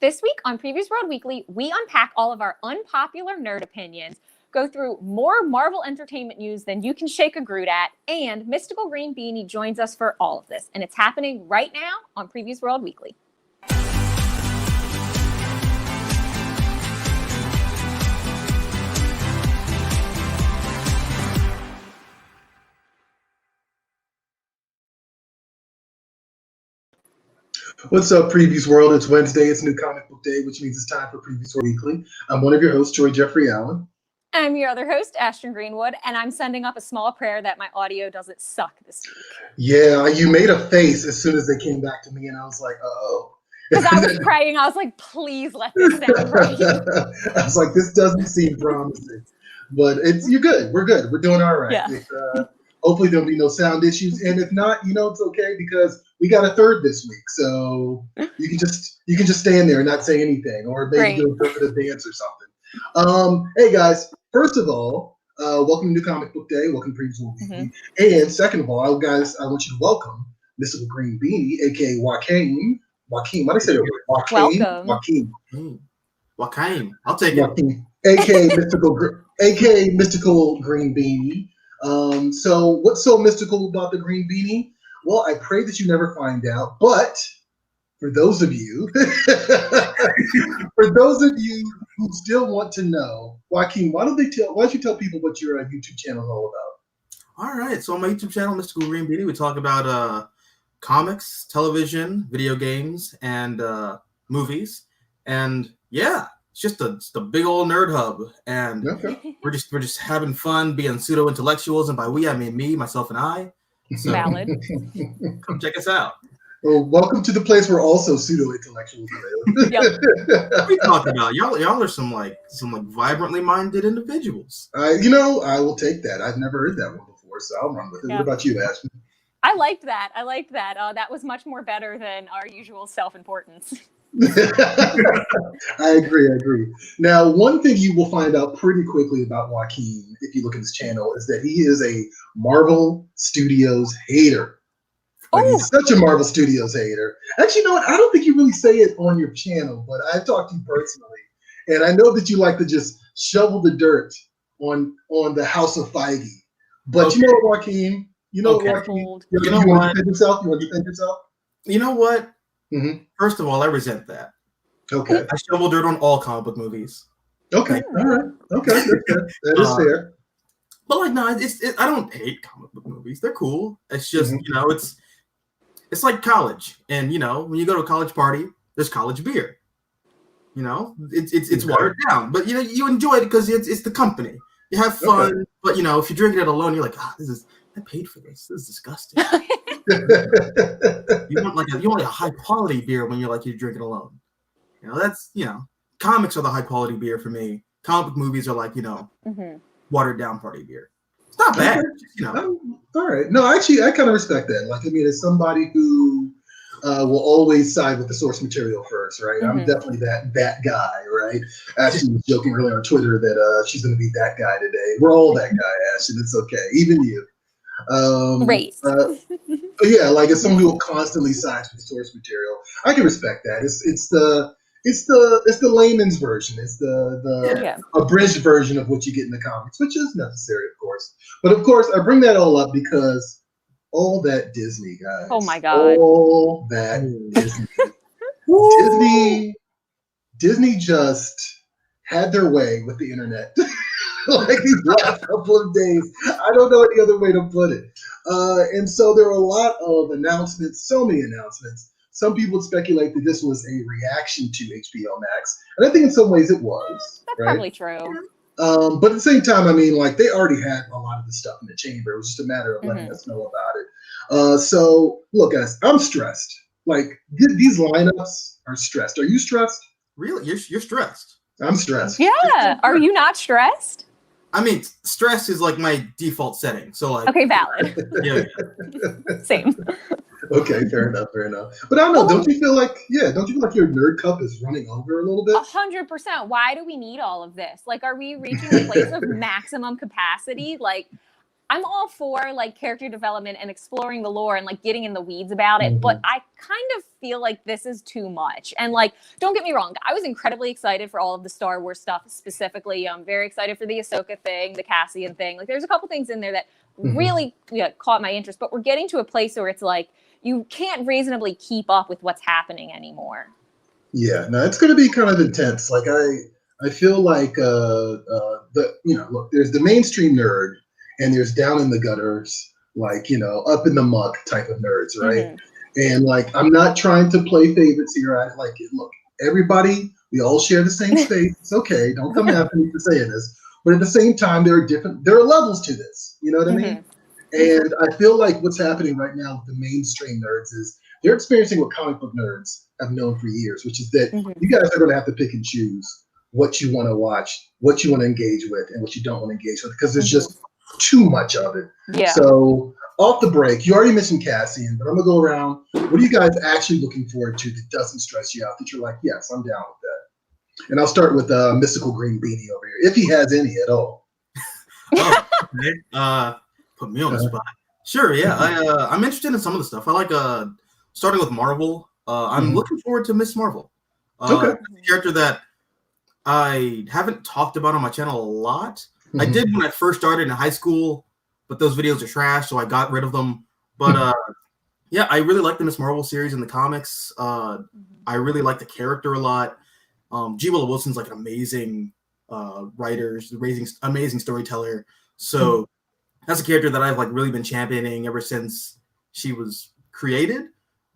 This week on Previews World Weekly, we unpack all of our unpopular nerd opinions, go through more Marvel entertainment news than you can shake a Groot at, and Mystical Green Beanie joins us for all of this. And it's happening right now on Previews World Weekly. What's up, Previews World? It's Wednesday. It's New Comic Book Day, which means it's time for Previews World Weekly. I'm one of your hosts, Troy Jeffrey Allen. I'm your other host, Ashton Greenwood, and I'm sending up a small prayer that my audio doesn't suck this week. Yeah, you made a face as soon as they came back to me, and I was like, uh-oh. Because I was praying, I was like, please let this sound right. I was like, this doesn't seem promising. But you're good. We're good. We're doing all right. Yeah. Hopefully there'll be no sound issues. And if not, it's okay because we got a third this week. So you can just stand there and not say anything or maybe do a interpretive dance or something. Hey guys, first of all, welcome to New Comic Book Day. Welcome to Previews World Weekly. And second of all, guys, I want you to welcome Mystical Green Beanie, aka Joaquin. Joaquin, what did I say? Joaquin. Welcome. Joaquin. Joaquin. I'll take it. Joaquin, aka Mystical Green Beanie. So what's so mystical about the green beanie? Well, I pray that you never find out. But for those of you, who still want to know, Joaquin, why don't you tell people what your YouTube channel is all about? All right. So on my YouTube channel, Mystical Green Beanie, we talk about comics, television, video games, and movies. And yeah. It's just a big old nerd hub, and we're just having fun being pseudo intellectuals, and by we I mean me, myself, and I. So, valid. Come check us out. Well, welcome to the place where also pseudo intellectuals live. Yep. What are you talking about? Y'all are some vibrantly minded individuals. I will take that. I've never heard that one before, so I'll run with it. Yeah. What about you, Ashton? I liked that. That was much more better than our usual self-importance. I agree. Now, one thing you will find out pretty quickly about Joaquin, if you look at his channel, is that he is a Marvel Studios hater. He's such a Marvel Studios hater. Actually, you know what? I don't think you really say it on your channel, but I've talked to you personally, and I know that you like to just shovel the dirt on the House of Feige. But you know what, Joaquin? You want to defend yourself? You want to defend yourself? You know what? Mm-hmm. First of all, I resent that. Okay. I shovel dirt on all comic book movies. Okay. All right. Okay. That is fair. But no, I don't hate comic book movies. They're cool. It's just it's like college, and when you go to a college party, there's college beer. It's watered down, but you enjoy it because it's the company. You have fun, but if you're drinking it alone, you're like, I paid for this. This is disgusting. You want a high quality beer when you're drinking alone. Comics are the high quality beer for me. Comic book movies are watered down party beer. It's not bad. All right. No, actually, I kind of respect that. As somebody who will always side with the source material first, right? I'm definitely that guy, right? Ashton was joking earlier on Twitter that she's going to be that guy today. We're all that guy, Ashton. It's okay. Even you. Right. But yeah, as someone who will constantly side with the source material, I can respect that. It's the layman's version. It's the abridged version of what you get in the comics, which is necessary, of course. But of course, I bring that all up because all that Disney, guys. Oh my God. All that Disney just had their way with the internet. These last couple of days. I don't know any other way to put it. And so there were a lot of announcements, so many announcements. Some people speculate that this was a reaction to HBO Max. And I think in some ways it was. That's probably true. But at the same time, they already had a lot of the stuff in the chamber. It was just a matter of letting us know about it. So, look, guys, I'm stressed. These lineups are stressed. Are you stressed? Really? You're stressed? I'm stressed. Yeah. Are you not stressed? Stress is my default setting. So okay, valid. Yeah. Same. Okay, fair enough. But I don't know. Don't you feel like your nerd cup is running over a little bit? 100%. Why do we need all of this? Are we reaching a place of maximum capacity? I'm all for like character development and exploring the lore and like getting in the weeds about it, but I kind of feel like this is too much. And like, don't get me wrong, I was incredibly excited for all of the Star Wars stuff specifically. I'm very excited for the Ahsoka thing, the Cassian thing. Like, there's a couple things in there that really caught my interest, but we're getting to a place where it's like you can't reasonably keep up with what's happening anymore. Yeah, no, it's going to be kind of intense. Like I feel like look, there's the mainstream nerd and there's down in the gutters, like, up in the muck type of nerds, right? And like, I'm not trying to play favorites here. I like it. Look, everybody, we all share the same space. It's okay. Don't come after me for saying this. But at the same time, there are levels to this. You know what I mean? And I feel like what's happening right now with the mainstream nerds is they're experiencing what comic book nerds have known for years, which is that you guys are going to have to pick and choose what you want to watch, what you want to engage with, and what you don't want to engage with, because there's just too much of it. Yeah. So off the break, you already mentioned Cassian, but I'm going to go around. What are you guys actually looking forward to that doesn't stress you out, that you're like, yes, I'm down with that? And I'll start with Mystical Green Beanie over here, if he has any at all. Put me on the spot. Sure, yeah. I'm interested in some of the stuff. I like starting with Marvel. I'm looking forward to Miss Marvel. Okay. A character that I haven't talked about on my channel a lot. I did when I first started in high school, but those videos are trash, so I got rid of them. But yeah, I really like the Miss Marvel series in the comics. I really like the character a lot. G. Willow Wilson's like an amazing writer, amazing storyteller. So that's a character that I've like really been championing ever since she was created.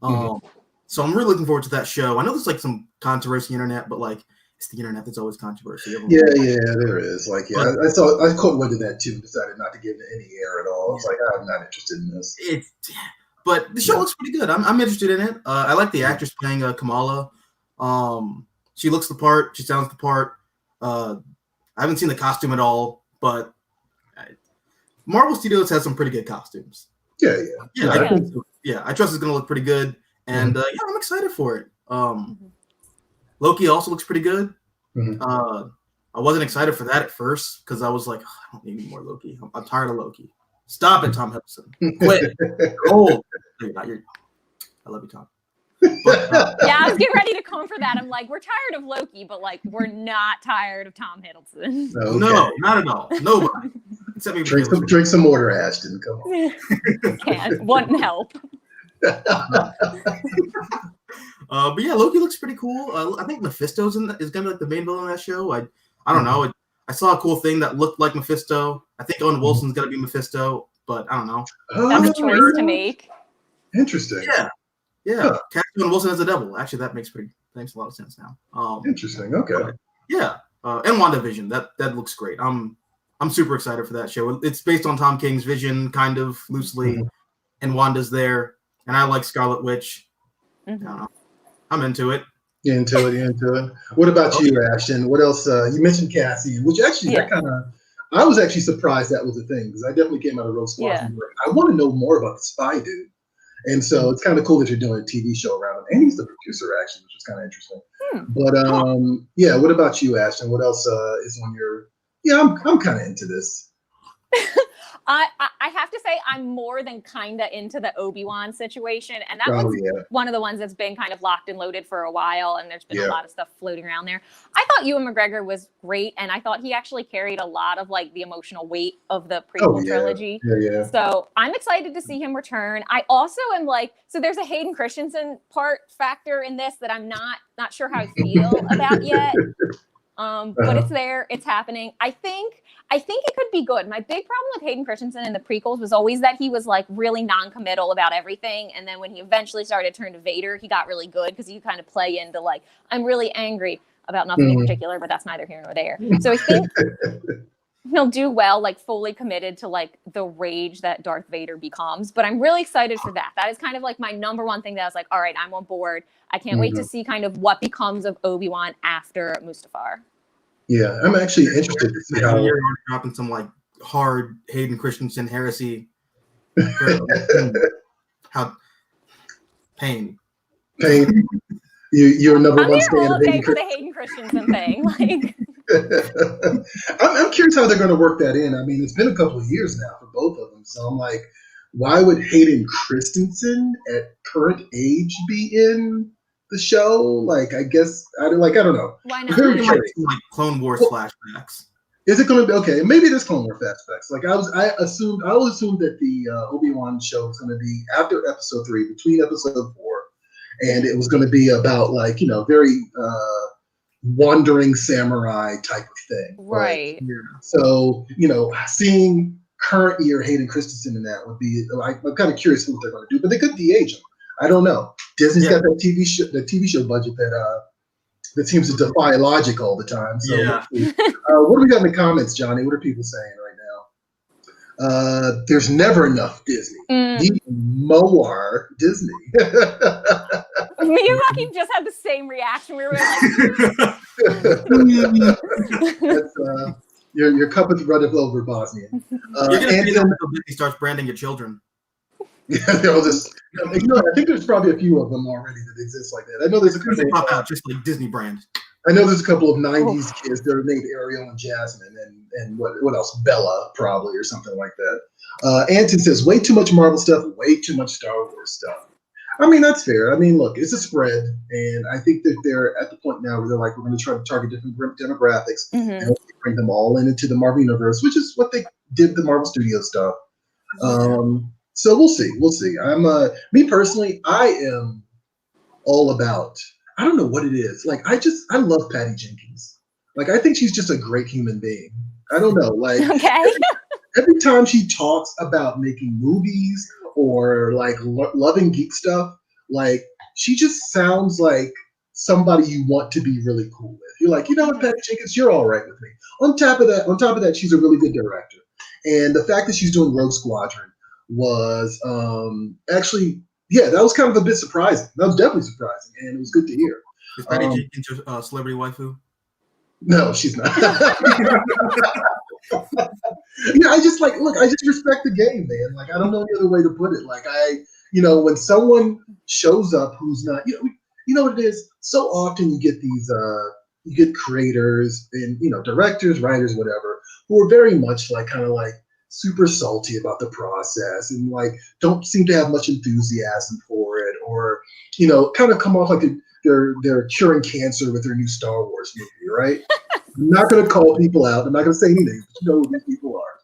So I'm really looking forward to that show. I know there's like some controversy on the internet, but like it's the internet that's always controversy. Yeah, there is. Like, yeah, I caught wind of that too and decided not to give it any air at all. I was like, I'm not interested in this. But the show looks pretty good. I'm interested in it. I like the actress playing Kamala. She looks the part. She sounds the part. I haven't seen the costume at all, but Marvel Studios has some pretty good costumes. Yeah. I trust it's gonna look pretty good, and yeah, I'm excited for it. Loki also looks pretty good. I wasn't excited for that at first because I was like, I don't need any more Loki. I'm tired of Loki. Stop it, Tom Hiddleston. Quit. Old. I love you, Tom. But, yeah, I was getting ready to come for that. I'm like, we're tired of Loki, but like, we're not tired of Tom Hiddleston. Okay. No, not at all. Nobody. Except me. Drink some water, Ashton. Come on. Can't. Wouldn't help. But yeah, Loki looks pretty cool. I think Mephisto's is gonna be like the main villain in that show. I don't know. I saw a cool thing that looked like Mephisto. I think Owen Wilson's gonna be Mephisto, but I don't know. That's a choice to make. Interesting. Yeah. Captain Wilson as the devil. Actually, that makes a lot of sense now. Interesting. Okay. Yeah. And WandaVision. That looks great. I'm super excited for that show. It's based on Tom King's vision, kind of loosely, and Wanda's there. And I like Scarlet Witch. I don't know. I'm into it. You're into it. What about you, Ashton? What else? You mentioned Cassian, which actually I was actually surprised that was a thing, because I definitely came out of Rogue Squadron. I want to know more about the spy dude. And so it's kind of cool that you're doing a TV show around him. And he's the producer, actually, which is kind of interesting. But yeah, what about you, Ashton? What else is on your... Yeah, I'm kind of into this. I have to say I'm more than kind of into the Obi-Wan situation, and that was one of the ones that's been kind of locked and loaded for a while, and there's been a lot of stuff floating around there. I thought Ewan McGregor was great, and I thought he actually carried a lot of like the emotional weight of the prequel trilogy. So I'm excited to see him return. I also am like, so there's a Hayden Christensen factor in this that I'm not sure how I feel about yet. But it's there, it's happening. I think it could be good. My big problem with Hayden Christensen in the prequels was always that he was like really non-committal about everything, and then when he eventually started to turn to Vader, he got really good because you kind of play into like, I'm really angry about nothing in particular, but that's neither here nor there. So I think he'll do well, like fully committed to like the rage that Darth Vader becomes. But I'm really excited for that. That is kind of like my number one thing that I was like, all right, I'm on board. I can't wait to see kind of what becomes of Obi-Wan after Mustafar. Yeah, I'm actually interested to see how you're dropping some like hard Hayden Christensen heresy. How pain. You're number one fan of the Hayden Christensen thing. Like, I'm curious how they're going to work that in. I mean, it's been a couple of years now for both of them. So I'm like, why would Hayden Christensen at current age be in the show? Like, I guess I don't know. Why Very not? Like, curious. like Clone Wars Well, flashbacks. Is it going to be okay? Maybe it is Clone Wars flashbacks. Like I always assumed that the Obi-Wan show was going to be after episode 3, between episode 4, and it was going to be about like very wandering samurai type of thing. Right. Like, so seeing current year Hayden Christensen in that would be like, I'm kind of curious what they're going to do, but they could de-age him. I don't know. Disney's got that TV show budget that seems to defy logic all the time. So what do we got in the comments, Johnny? What are people saying right now? There's never enough Disney. Need more Disney. Me and Hakeem just had the same reaction. We were like, That's, your cup is running over, Bosnian. You're gonna see that until Disney starts branding your children. Yeah, they'll just. I think there's probably a few of them already that exist like that. I know there's a couple. Pop out just like Disney brand. I know there's a couple of '90s kids that are named Ariel and Jasmine, and what else? Bella probably or something like that. Anton says way too much Marvel stuff, way too much Star Wars stuff. I mean, that's fair. I mean, look, it's a spread, and I think that they're at the point now where they're like, we're going to try to target different demographics and bring them all into the Marvel universe, which is what they did with the Marvel Studios stuff. So we'll see. We'll see. I'm me personally, I am all about. I don't know what it is. Like I love Patty Jenkins. Like I think she's just a great human being. I don't know. Like every time she talks about making movies or like loving geek stuff, like she just sounds like somebody you want to be really cool with. You're like, you know what, Patty Jenkins, you're all right with me. On top of that, she's a really good director. And the fact that she's doing Rogue Squadron was actually, that was kind of a bit surprising. That was definitely surprising, and it was good to hear. Is Patty Jenkins your celebrity waifu? No, she's not. I just respect the game, man. Like I don't know any other way to put it. Like when someone shows up who's not, you know what it is. So often you get these, you get creators and directors, writers, whatever, who are very much like kind of like super salty about the process and like don't seem to have much enthusiasm for it, or kind of come off like they're curing cancer with their new Star Wars movie, right? I'm not going to call people out. I'm not going to say any names, but you know who these people are.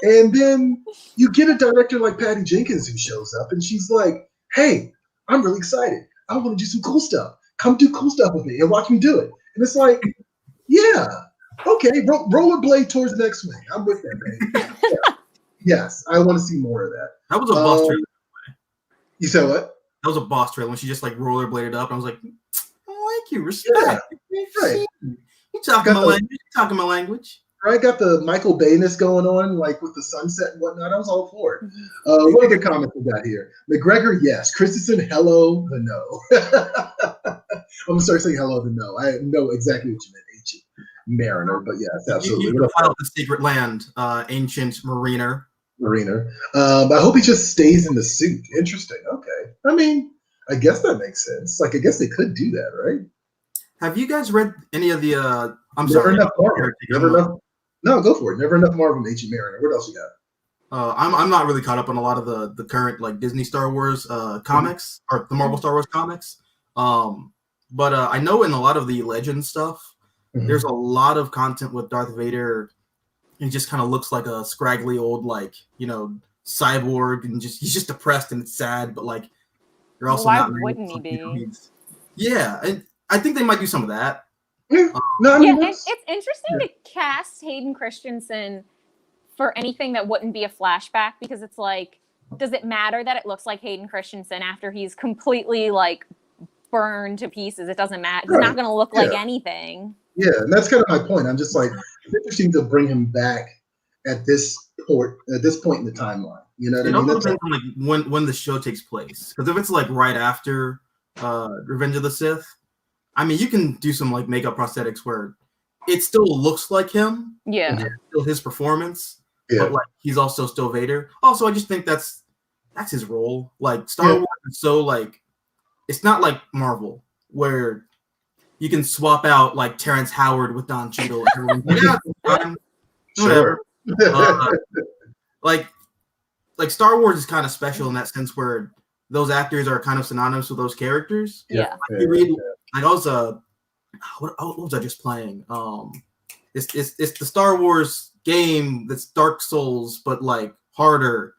And then you get a director like Patty Jenkins who shows up, and she's like, "Hey, I'm really excited. I want to do some cool stuff. Come do cool stuff with me and watch me do it." And it's like, yeah, okay, rollerblade towards the next swing. I'm with that, man. Yes, I want to see more of that. That was a boss trailer. You said what? That was a boss trailer when she just like rollerbladed up. And I was like, I like you, respect. Yeah, right. You talking my language? You talking my language? Right, got the Michael Bayness going on, like with the sunset and whatnot. I was all for it. What other comments we got here? McGregor, yes. Christensen, hello, the no. I'm gonna start saying hello, the no. I know exactly what you meant, ancient mariner, but yes, absolutely. You filed the secret land, ancient mariner. I hope he just stays in the suit. Interesting. Okay. I mean, I guess that makes sense. Like, I guess they could do that, right? Have you guys read any of the? Never enough Marvel. Never enough. No, go for it. Never enough Marvel and Ancient Mariner. What else you got? I'm not really caught up on a lot of the current like Disney Star Wars comics or the Marvel Star Wars comics. But I know in a lot of the Legend stuff, there's a lot of content with Darth Vader. He just kind of looks like a scraggly old cyborg, and he's just depressed and it's sad. But like, you're also why not. Wouldn't he be? Yeah, and I think they might do some of that. It's interesting to cast Hayden Christensen for anything that wouldn't be a flashback, because it's like, does it matter that it looks like Hayden Christensen after he's completely like burned to pieces? It doesn't matter. He's not going to look like anything. Yeah, and that's kind of my point. I'm just like, it's interesting to bring him back at this point in the timeline. You know what I mean? It depends on like when the show takes place. Because if it's like right after Revenge of the Sith, I mean, you can do some like makeup prosthetics where it still looks like him. Yeah. And it's still his performance. Yeah. But like he's also still Vader. Also, I just think that's his role. Like Star Wars is so like, it's not like Marvel where you can swap out like Terrence Howard with Don Cheadle. Everyone's like, yeah, fine. Whatever. Like like Star Wars is kind of special in that sense where those actors are kind of synonymous with those characters. Yeah. Like, you read, like I was what was I just playing? It's the Star Wars game that's Dark Souls, but like harder.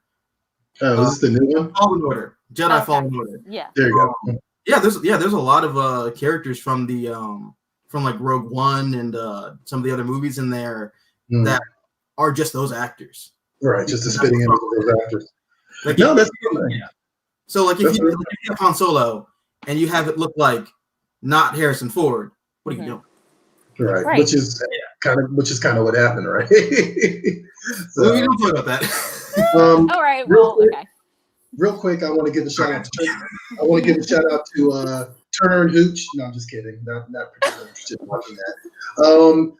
Oh, is this the new one? Fallen Order, Jedi Okay. Fallen Order. Yeah. There you go. Yeah, there's a lot of characters from the from like Rogue One and some of the other movies in there that are just those actors. Right, just the spitting image of those actors. Like, No, that's yeah. So like if you have Han Solo and you have it look like not Harrison Ford, what are you doing? Right. Which is kind of what happened, right? So we don't talk about that. All right. Well, okay. Real quick, I want to give a shout out to Turner and Hooch. No, I'm just kidding. Not particularly interested in watching that.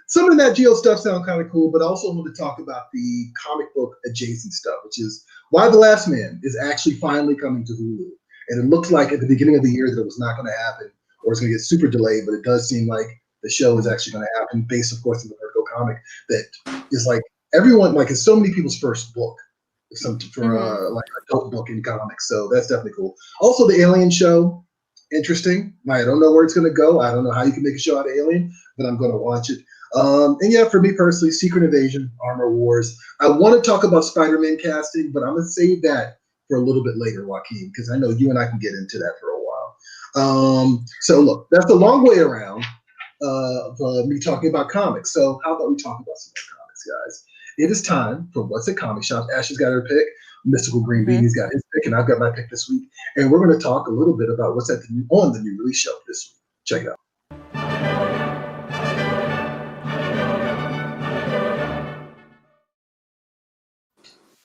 Some of that Geo stuff sounds kind of cool, but I also want to talk about the comic book adjacent stuff, which is Why the Last Man is actually finally coming to Hulu. And it looks like at the beginning of the year that it was not going to happen, or it's going to get super delayed, but it does seem like the show is actually going to happen based, of course, on the Vertigo comic that is like everyone, like it's so many people's first book. For like adult book in comics, so that's definitely cool. Also, the Alien show, interesting. I don't know where it's going to go. I don't know how you can make a show out of Alien, but I'm going to watch it. And yeah, for me personally, Secret Invasion, Armor Wars. I want to talk about Spider-Man casting, but I'm going to save that for a little bit later, Joaquin, because I know you and I can get into that for a while. So look, that's a long way around of me talking about comics. So how about we talk about some more comics, guys? It is time for What's at Comic Shop. Ash has got her pick. Mystical Green Beanie's got his pick, and I've got my pick this week. And we're going to talk a little bit about what's on the new release shelf this week. Check it out.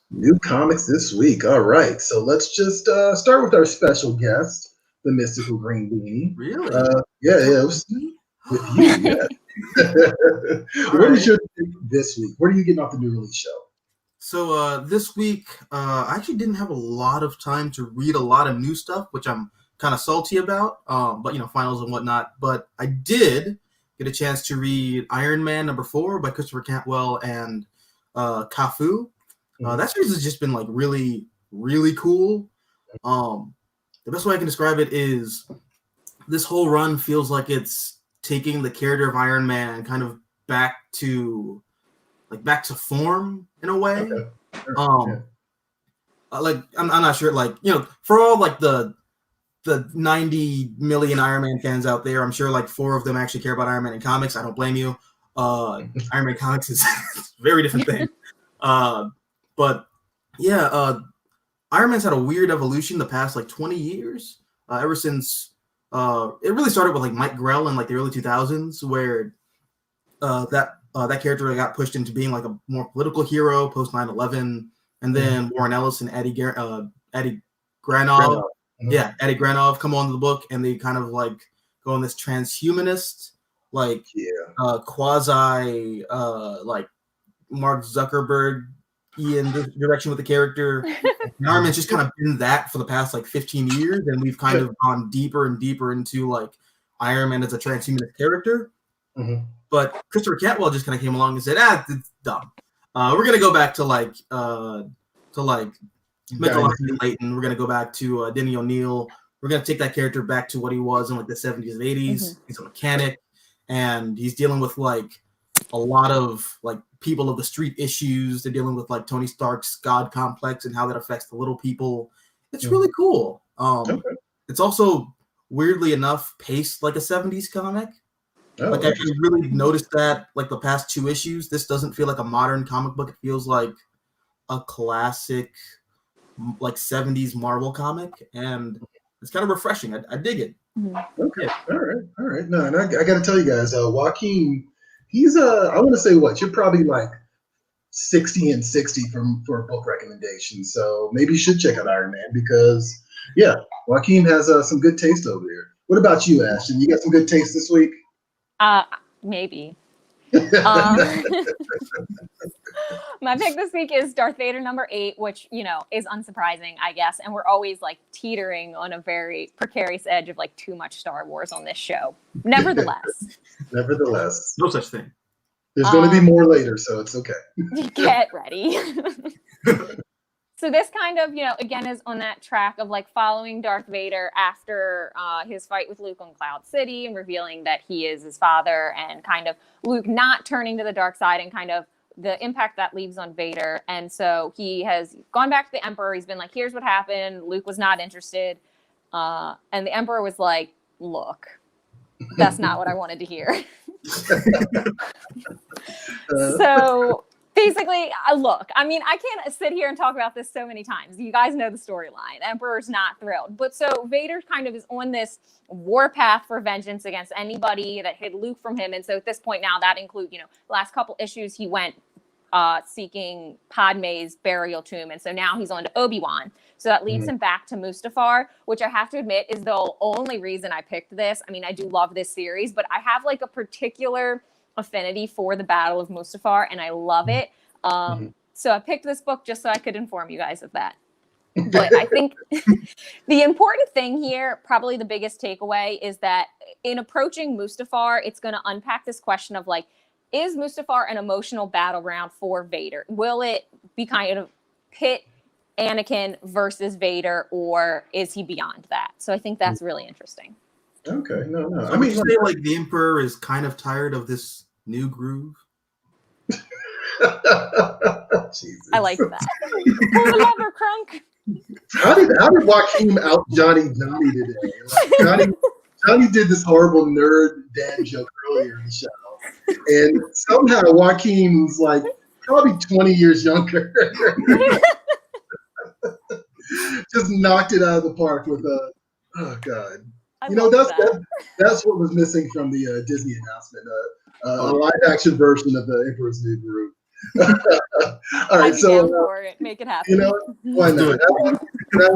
New comics this week. All right. So let's just start with our special guest, the Mystical Green Beanie. Really? Yeah. With you, yeah. What is your pick this week? What are you getting off the new release show? So this week, I actually didn't have a lot of time to read a lot of new stuff, which I'm kind of salty about. But finals and whatnot. But I did get a chance to read Iron Man #4 by Christopher Cantwell and Cafu. That series has just been like really, really cool. The best way I can describe it is this whole run feels like it's taking the character of Iron Man kind of back to form in a way. Okay. Like I'm not sure, like, for all like the 90 million Iron Man fans out there, I'm sure like 4 of them actually care about Iron Man in comics. I don't blame you. Iron Man comics is a very different thing. But yeah, Iron Man's had a weird evolution the past like 20 years. Ever since it really started with like Mike Grell in like the early 2000s, where that character got pushed into being like a more political hero post 9/11, and then Warren Ellis and Eddie Granov, Eddie Granov come onto the book, and they kind of like go on this transhumanist, like quasi like Mark Zuckerberg in the direction with the character. And Iron Man's just kind of been that for the past like 15 years, and we've kind of gone deeper and deeper into like Iron Man as a transhumanist character. But Christopher Cantwell just kind of came along and said, it's dumb. We're gonna go back to Michael Layton. We're gonna go back to Denny O'Neil. We're gonna take that character back to what he was in like the 70s and 80s. He's a mechanic, and he's dealing with like a lot of like people of the street issues. They're dealing with like Tony Stark's God complex and how that affects the little people. It's really cool. It's also weirdly enough paced like a 70s comic. Like I really noticed that like the past 2 issues, this doesn't feel like a modern comic book. It feels like a classic like 70s Marvel comic, and it's kind of refreshing. I dig it. Okay. All right. No, and I got to tell you guys, Joaquin, he's I want to say what you're probably like 60 and 60 for book recommendations. So maybe you should check out Iron Man because Joaquin has some good taste over here. What about you, Ashton? You got some good taste this week? Maybe. My pick this week is Darth Vader #8, which, is unsurprising, I guess. And we're always like teetering on a very precarious edge of like too much Star Wars on this show. Nevertheless. No such thing. There's going to be more later, so it's okay. Get ready. So this kind of, again, is on that track of like following Darth Vader after his fight with Luke on Cloud City and revealing that he is his father, and kind of Luke not turning to the dark side and kind of the impact that leaves on Vader. And so he has gone back to the Emperor. He's been like, here's what happened. Luke was not interested. And the Emperor was like, look, that's not what I wanted to hear. So basically, look, I mean, I can't sit here and talk about this so many times. You guys know the storyline. Emperor's not thrilled. But so Vader kind of is on this war path for vengeance against anybody that hid Luke from him. And so at this point now, that includes, the last couple issues, he went seeking Padme's burial tomb. And so now he's on to Obi-Wan. So that leads him back to Mustafar, which I have to admit is the only reason I picked this. I mean, I do love this series, but I have like a particular affinity for the Battle of Mustafar, and I love it. So I picked this book just so I could inform you guys of that. But I think the important thing here, probably the biggest takeaway, is that in approaching Mustafar, it's going to unpack this question of like, is Mustafar an emotional battleground for Vader? Will it be kind of pit Anakin versus Vader, or is he beyond that? So I think that's really interesting. Okay, no. So I mean, you say like the Emperor is kind of tired of this new groove. Jesus. I like that. Pull the lever, Crunk. How did Joaquin out Johnny today? Like, Johnny did this horrible nerd dad joke earlier in the show, and somehow Joaquin was like probably 20 years younger. Just knocked it out of the park with a, oh God. That's what was missing from the Disney announcement, a live action version of the Emperor's New Groove. All right, so for it. Make it happen. Why not? I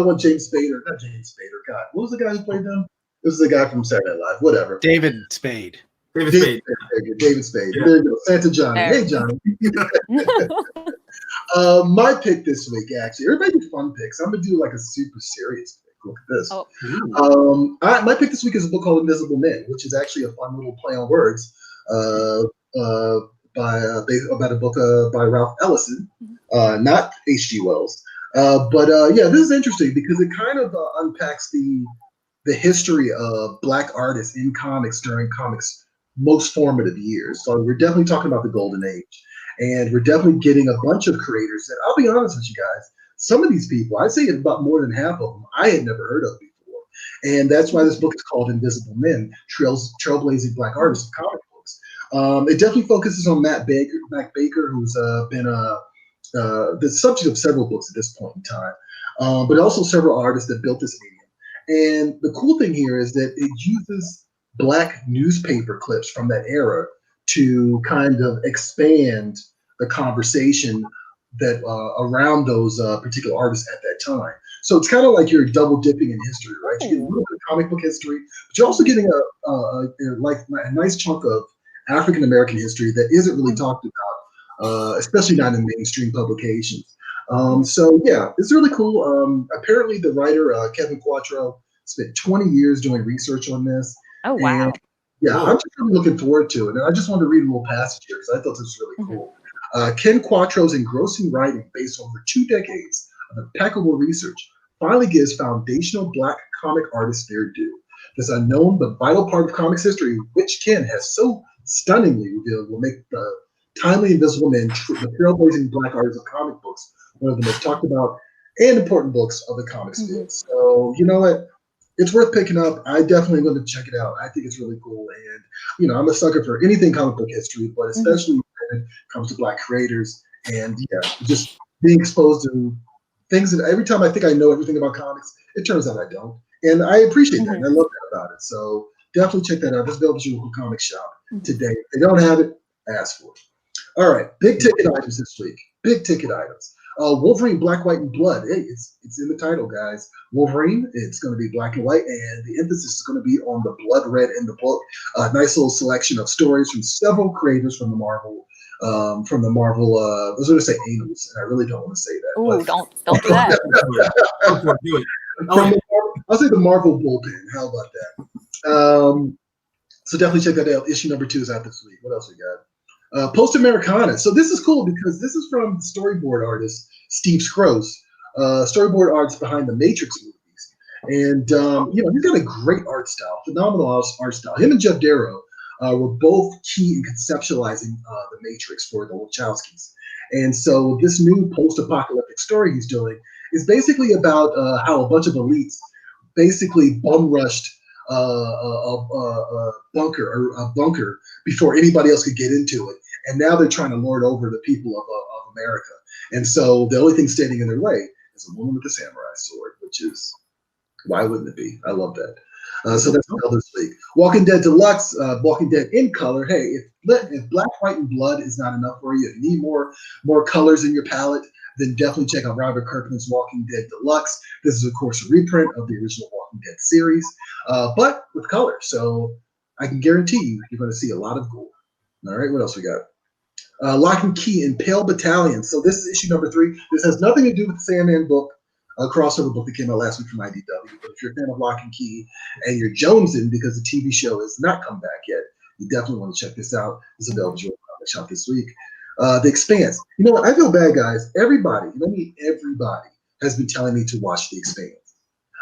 want James Spader, not James Spader. God, what was the guy who played them? This is the guy from Saturday Night Live. Whatever. David Spade. David Spade. Yeah. There you go. Santa Johnny. Hey, Johnny. My pick this week, actually, everybody do fun picks. I'm gonna do like a super serious pick. Look at this. My pick this week is a book called Invisible Men, which is actually a fun little play on words about a book by Ralph Ellison, not H.G. Wells. This is interesting because it kind of unpacks the history of Black artists in comics during comics' most formative years. So we're definitely talking about the Golden Age, and we're definitely getting a bunch of creators that, I'll be honest with you guys, some of these people, I'd say about more than half of them, I had never heard of before. And that's why this book is called Invisible Men, Trailblazing Black Artists of Comic Books. It definitely focuses on Matt Baker, who's been the subject of several books at this point in time, but also several artists that built this medium. And the cool thing here is that it uses Black newspaper clips from that era to kind of expand the conversation that around those particular artists at that time. So it's kind of like you're double dipping in history, right? You get a little bit of comic book history, but you're also getting a nice chunk of African American history that isn't really talked about, especially not in mainstream publications. It's really cool. Apparently, the writer Kevin Quattro spent 20 years doing research on this. Oh wow! I'm just really looking forward to it, and I just wanted to read a little passage here because I thought this was really cool. Ken Quattro's engrossing writing, based over 2 decades of impeccable research, finally gives foundational Black comic artists their due. This unknown but vital part of comics history, which Ken has so stunningly revealed, will make the timely Invisible Men, the trailblazing Black artists of comic books, one of the most talked about and important books of the comics field. So, you know what? It's worth picking up. I definitely going to check it out. I think it's really cool. And, I'm a sucker for anything comic book history, but especially when it comes to Black creators. And, just being exposed to things that every time I think I know everything about comics, it turns out I don't. And I appreciate that. And I love that about it. So definitely check that out. Just go to your local comic shop today. If they don't have it, ask for it. All right. Big ticket items this week. Big ticket items. Wolverine, Black, White, and Blood. Hey, it's in the title, guys. Wolverine, it's going to be black and white, and the emphasis is going to be on the blood red in the book. A nice little selection of stories from several creators from the Marvel. I was going to say anals, and I really don't want to say that. Ooh, don't do that. I'll say the Marvel bullpen. How about that? So definitely check that out. Issue number 2 is out this week. What else we got? Post Americana. So this is cool because this is from the storyboard artist Steve Skroce, storyboard artist behind the Matrix movies. And he's got a great art style, phenomenal art style. Him and Jeff Darrow were both key in conceptualizing the Matrix for the Wachowskis. And so this new post-apocalyptic story he's doing is basically about how a bunch of elites basically bum rushed a bunker before anybody else could get into it, and now they're trying to lord over the people of America. And so the only thing standing in their way is a woman with a samurai sword, which is, why wouldn't it be? I love that. So that's this week. Walking Dead Deluxe, Walking Dead in color. Hey, if Black, White, and Blood is not enough for you, if you need more colors in your palette, then definitely check out Robert Kirkman's Walking Dead Deluxe. This is, of course, a reprint of the original Walking Dead series, but with color. So I can guarantee you're going to see a lot of gold. All right, what else we got? Lock and Key in Pale Battalion. So this is issue number 3. This has nothing to do with the Sandman book, a crossover book that came out last week from IDW. But if you're a fan of Lock and Key and you're jonesing because the TV show has not come back yet, you definitely want to check this out. It's available at your comic shop this week. The Expanse. You know what? I feel bad, guys. Everybody has been telling me to watch The Expanse.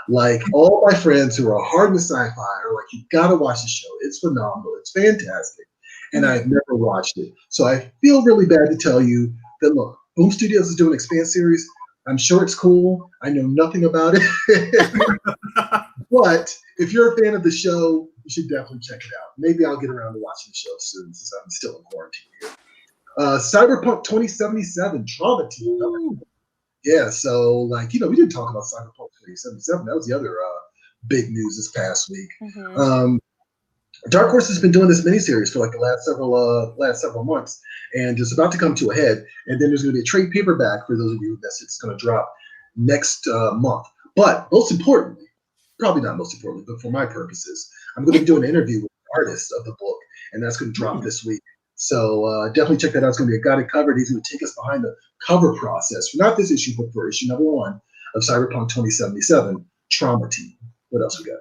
Like, all my friends who are hard with sci-fi are like, you gotta watch the show. It's phenomenal. It's fantastic. And I've never watched it. So I feel really bad to tell you that, look, Boom Studios is doing an Expanse series. I'm sure it's cool. I know nothing about it. But if you're a fan of the show, you should definitely check it out. Maybe I'll get around to watching the show soon since I'm still in quarantine here. Cyberpunk 2077 Trauma Team. Yeah, so we didn't talk about Cyberpunk 2077. That was the other big news this past week. Dark Horse has been doing this miniseries for the last several months, and it's about to come to a head. And then there's going to be a trade paperback for those of you that it's going to drop next month. But most importantly, probably not most importantly, but for my purposes, I'm going to be doing an interview with the artist of the book, and that's going to drop this week. So definitely check that out. It's going to be a guided cover. He's going to take us behind the cover process for not this issue, but for issue number 1 of Cyberpunk 2077 Trauma Team. What else we got?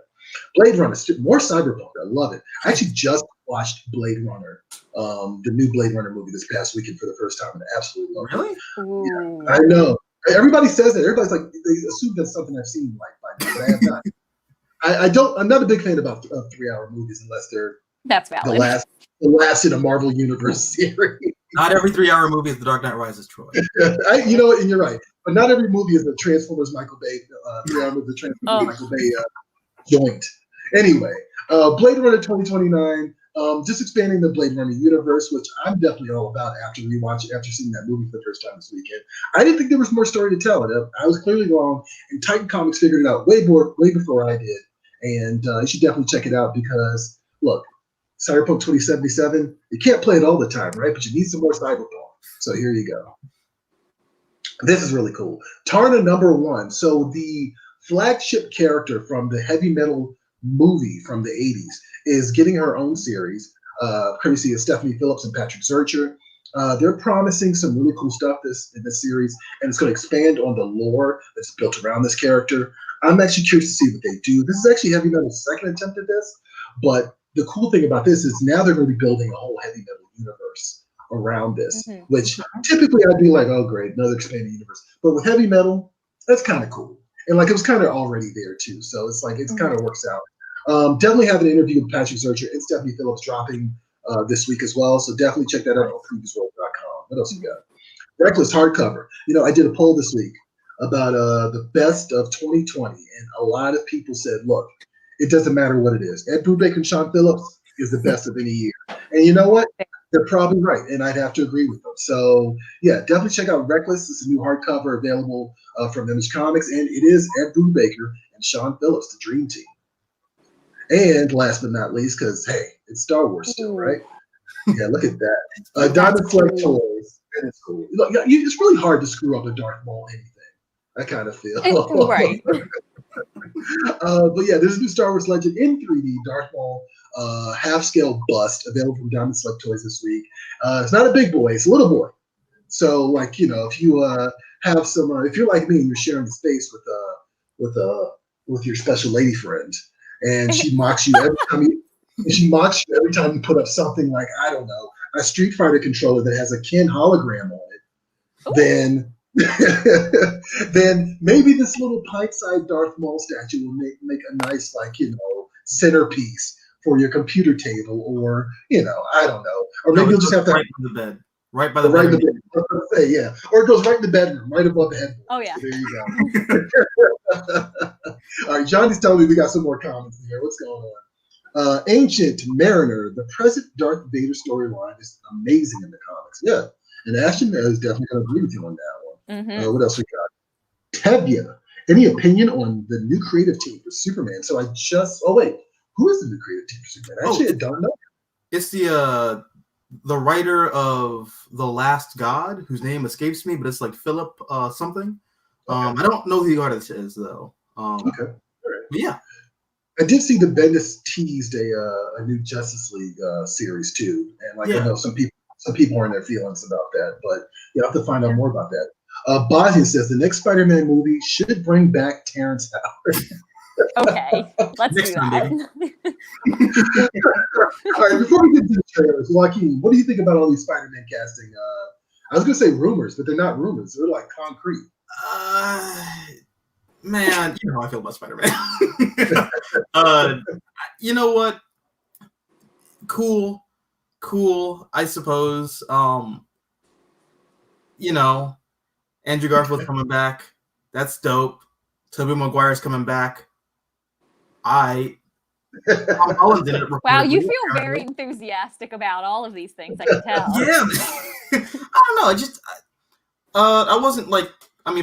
Blade Runner, more Cyberpunk. I love it. I actually just watched Blade Runner, the new Blade Runner movie this past weekend for the first time, and I absolutely love it. Really? Yeah, I know. Everybody says that. Everybody's like, they assume that's something I've seen by now, but I have not. I'm not a big fan about 3-hour movies unless they're that's valid. The last in a Marvel Universe series. Not every 3-hour movie is The Dark Knight Rises, Troy. You know what, and you're right. But not every movie is the Transformers Michael Bay, 3-hour movie, the Transformers Michael Bay joint. Anyway, Blade Runner 2029, just expanding the Blade Runner universe, which I'm definitely all about after seeing that movie for the first time this weekend. I didn't think there was more story to tell. I was clearly wrong, and Titan Comics figured it out way before I did. And you should definitely check it out because, look, Cyberpunk 2077, you can't play it all the time, right? But you need some more Cyberpunk. So here you go. This is really cool. Tarna #1. So the flagship character from the heavy metal movie from the 80s is getting her own series, courtesy of Stephanie Phillips and Patrick Zurcher. They're promising some really cool stuff in this series, and it's going to expand on the lore that's built around this character. I'm actually curious to see what they do. This is actually Heavy Metal's second attempt at this, but the cool thing about this is now they're going to be building a whole Heavy Metal universe around this, which typically I'd be like, oh, great, another expanded universe. But with Heavy Metal, that's kind of cool. And it was kind of already there too. So it's kind of works out. Definitely have an interview with Patrick Zurcher and Stephanie Phillips dropping this week as well. So definitely check that out on PREVIEWSworld.com. What else we got? Reckless hardcover. I did a poll this week about the best of 2020. And a lot of people said, look, it doesn't matter what it is. Ed Brubaker and Sean Phillips is the best of any year. And you know what? They're probably right. And I'd have to agree with them. So yeah, definitely check out Reckless. It's a new hardcover available from Image Comics. And it is Ed Brubaker and Sean Phillips, the Dream Team. And last but not least, because hey, it's Star Wars still, right? Yeah, look at that. Diamond Select Toys. And it's cool. Look, it's really hard to screw up a Darth Maul anything. I kind of feel. Right. But yeah, there's a new Star Wars Legend in 3D Darth Maul half-scale bust available from Diamond Select Toys this week. It's not a big boy; it's a little boy. So, if you have some, if you're like me and you're sharing the space with your special lady friend, and she mocks you every time you put up something like, I don't know, a Street Fighter controller that has a Ken hologram on it, Ooh. then then maybe this little pint-sized Darth Maul statue will make a nice, like, centerpiece for your computer table, or I don't know, or maybe you'll just have to right by the bed, right by the right in bed. the bed. I was gonna say, yeah, or it goes right in the bedroom, right above the headboard. Oh yeah. So there you go. All right, Johnny's telling me we got some more comments here. What's going on? Ancient Mariner, the present Darth Vader storyline is amazing in the comics. Yeah, and Ashton is definitely going to agree with you on that one. Mm-hmm. What else we got? Tevya, any opinion on the new creative team for Superman? So oh wait, who is the new creative team for Superman? Actually, I don't know. It's the writer of The Last God, whose name escapes me, but it's like Philip something. Okay. I don't know who the artist is though. Okay, all right. Yeah. I did see the Bendis teased a new Justice League series too, and I know some people are in their feelings about that, but you have to find out more about that. Bosnia says the next Spider-Man movie should bring back Terrence Howard. Okay, let's do that. All right, before we get to the trailers, Joaquin, what do you think about all these Spider-Man casting? I was gonna say rumors, but they're not rumors; they're like concrete. Man, you know how I feel about Spider-Man. You know what? Cool, I suppose. Andrew Garfield's coming back. That's dope. Tobey Maguire's coming back. Tom Holland's in it. Wow, you feel very enthusiastic about all of these things, I can tell. Yeah. I don't know. I wasn't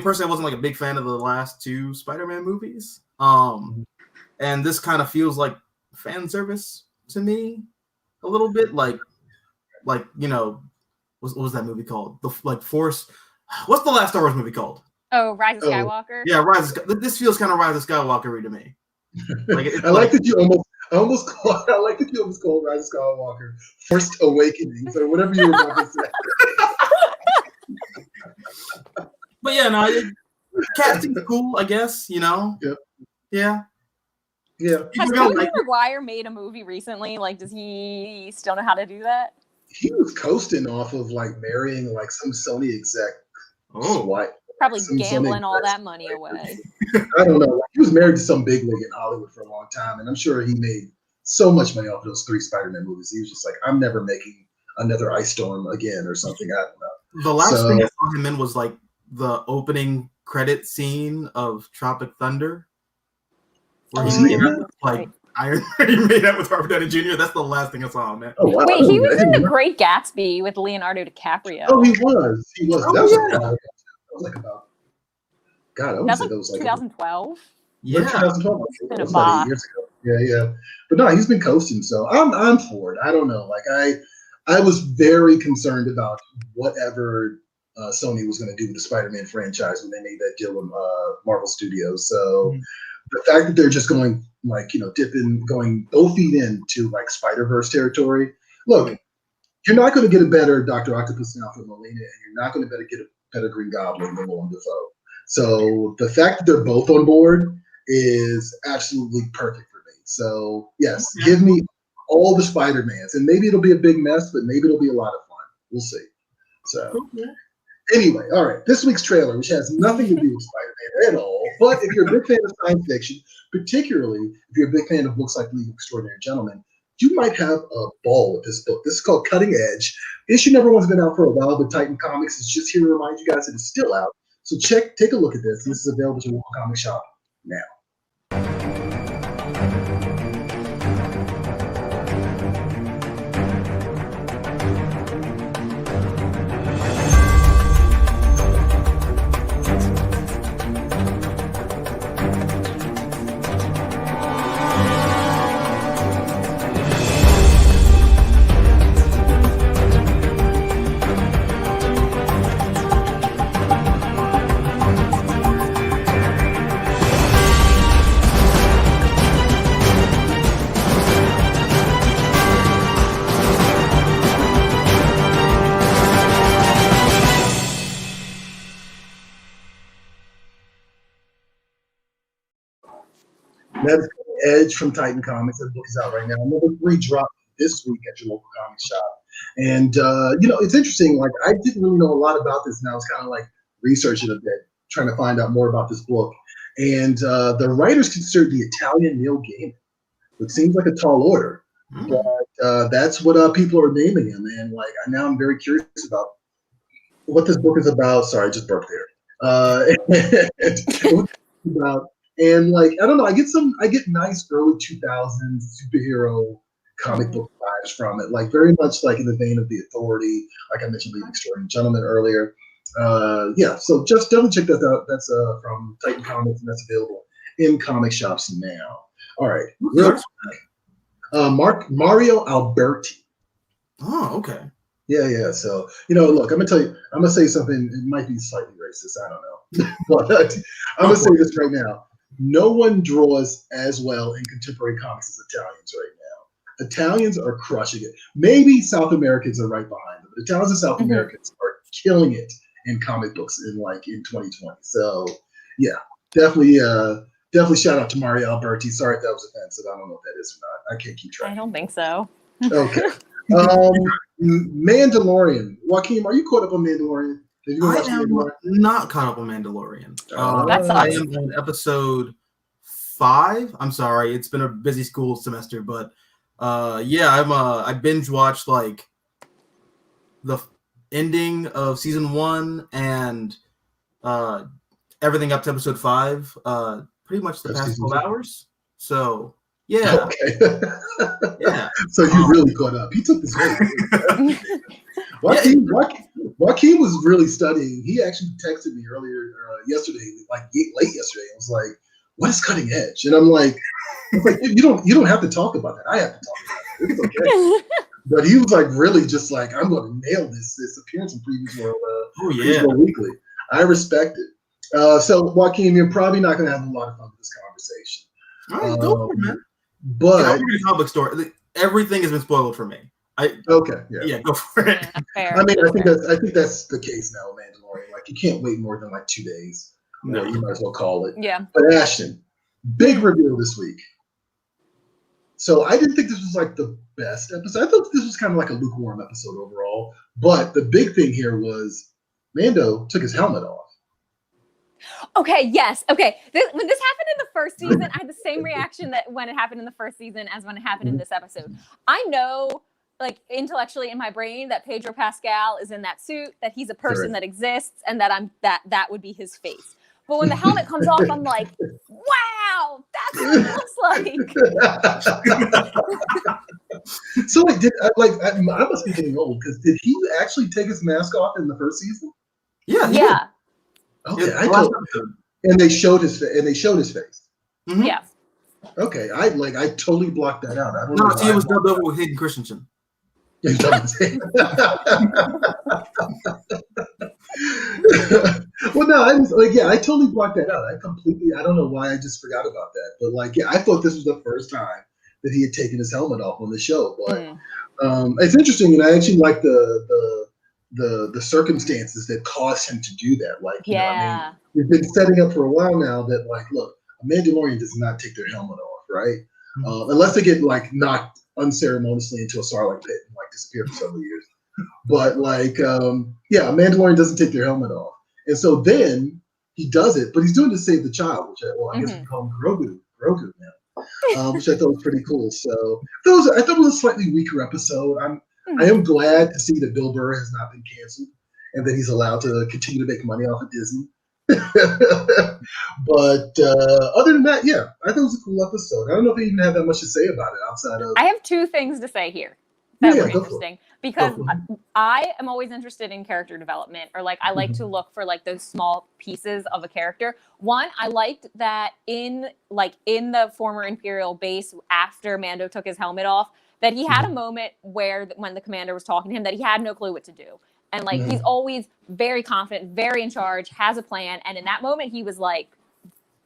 personally, I wasn't like a big fan of the last two Spider-Man movies. And this kind of feels like fan service to me a little bit. What was that movie called? Force. What's the last Star Wars movie called? Oh, Rise of Skywalker. Yeah, This feels kind of Rise of Skywalker to me. I like that you almost called Rise of Skywalker First Awakenings or whatever you were about to say. But yeah, no, casting's cool, I guess. Yep. Yeah. Yeah. Has Tobey Maguire made a movie recently? Like, does he still know how to do that? He was coasting off of marrying some Sony exec. Probably gambling all that money away. I don't know. He was married to some big wig in Hollywood for a long time, and I'm sure he made so much money off those 3 Spider-Man movies. He was just like, I'm never making another Ice Storm again or something. I don't know. The last thing I saw him in was the opening credit scene of Tropic Thunder, where he made out with Robert Downey Jr. That's the last thing I saw him, man. Oh, wow. Wait, he was in The Great Gatsby with Leonardo DiCaprio. Oh, he was. That was about. God, I would say that was 2012. Yeah, 2012. It's been a about 8 years ago. Yeah. But no, he's been coasting, so I'm for it. I don't know. I was very concerned about whatever Sony was going to do with the Spider-Man franchise when they made that deal with Marvel Studios. So the fact that they're just going going both feet into Spider-Verse territory. Look, you're not going to get a better Dr. Octopus than Alfred Molina, and you're not going to get a better Green Goblin than Willem Dafoe. So the fact that they're both on board is absolutely perfect for me. So yes, give me all the Spider-Mans, and maybe it'll be a big mess, but maybe it'll be a lot of fun. We'll see. So anyway, all right, this week's trailer, which has nothing to do with Spider-Man at all, but if you're a big fan of science fiction, particularly if you're a big fan of books like League of Extraordinary Gentlemen, you might have a ball with this book. This is called Cutting Edge. Issue number 1's been out for a while, but Titan Comics is just here to remind you guys that it's still out. So take a look at this. This is available at your local comic shop now. That's Edge from Titan Comics. That book is out right now. Number 3 dropped this week at your local comic shop. And it's interesting. Like, I didn't really know a lot about this, and I was kind of like researching a bit, trying to find out more about this book. And the writer's considered the Italian Neil Gaiman, which seems like a tall order, but that's what people are naming him. And like, now I'm very curious about what this book is about. Sorry, I just burped there. And like, I don't know, I get nice early 2000s superhero comic book vibes from it, like very much like in the vein of The Authority, like I mentioned, Leading Extraordinary Gentleman earlier. So just definitely check that out. That's from Titan Comics, and that's available in comic shops now. All right, Mario Alberti. Oh, okay. Yeah. So, look, I'm gonna say something. It might be slightly racist. I don't know, but I'm gonna say this right now. No one draws as well in contemporary comics as Italians right now. Italians are crushing it. Maybe South Americans are right behind them, but Italians and South Americans are killing it in comic books in 2020. So yeah, definitely shout out to Mario Alberti. Sorry if that was offensive. I don't know if that is or not. I can't keep track. I don't think so. Okay. Mandalorian. Joaquin, are you caught up on Mandalorian? I am not caught up on Mandalorian. I am on episode 5. I'm sorry, it's been a busy school semester, but I binge watched like the ending of season 1 and everything up to episode 5. Pretty much the past 12 hours. So yeah. Okay. Yeah. So you really caught up. He took this way. Joaquin was really studying. He actually texted me earlier yesterday, like late yesterday. I was like, "What is cutting edge?" And I'm like, you don't have to talk about that. I have to talk about it. It's okay. But he was like really just like, I'm going to nail this appearance in PREVIEWSworld Weekly. I respect it. So Joaquin, you're probably not going to have a lot of fun with this conversation. All right, go for it, man. But I'm reading a comic book store. Everything has been spoiled for me. Okay. Yeah, go for it. Yeah, fair. I mean, I think that's the case now with Mandalorian. Like, you can't wait more than like 2 days. No. You might as well call it. Yeah. But Ashton, big reveal this week. So I didn't think this was like the best episode. I thought this was kind of like a lukewarm episode overall. But the big thing here was Mando took his helmet off. Okay, yes. Okay. When this happened in the first season, I had the same reaction that when it happened in the first season as when it happened in this episode. I know, like, intellectually in my brain that Pedro Pascal is in that suit, that he's a person that exists, and that would be his face. But when the helmet comes off, I'm like, wow, that's what it looks like. So I must be getting old, because did he actually take his mask off in the first season? Yeah. Okay, and they showed his face. Mm-hmm. Yeah. Okay, I totally blocked that out. I don't know. No, it was dubbed over with Hayden Christensen. Well, no, I totally blocked that out. I don't know why I just forgot about that. But I thought this was the first time that he had taken his helmet off on the show. But it's interesting, and I actually like the circumstances that caused him to do that. We've been setting up for a while now that look, a Mandalorian does not take their helmet off, right? Unless they get knocked unceremoniously into a Sarlacc pit and disappear for several years. But a Mandalorian doesn't take their helmet off, and so then he does it, but he's doing it to save the child, which I guess we call him Grogu now, which I thought was pretty cool. So I thought it was a slightly weaker episode. I am glad to see that Bill Burr has not been canceled and that he's allowed to continue to make money off of Disney. But other than that, I thought it was a cool episode. I don't know if I even have that much to say about it outside of. I have 2 things to say here that were interesting, because I am always interested in character development, or I like to look for those small pieces of a character. One, I liked that in the former Imperial base after Mando took his helmet off, that he had a moment where when the commander was talking to him, that he had no clue what to do. And he's always very confident, very in charge, has a plan. And in that moment, he was like,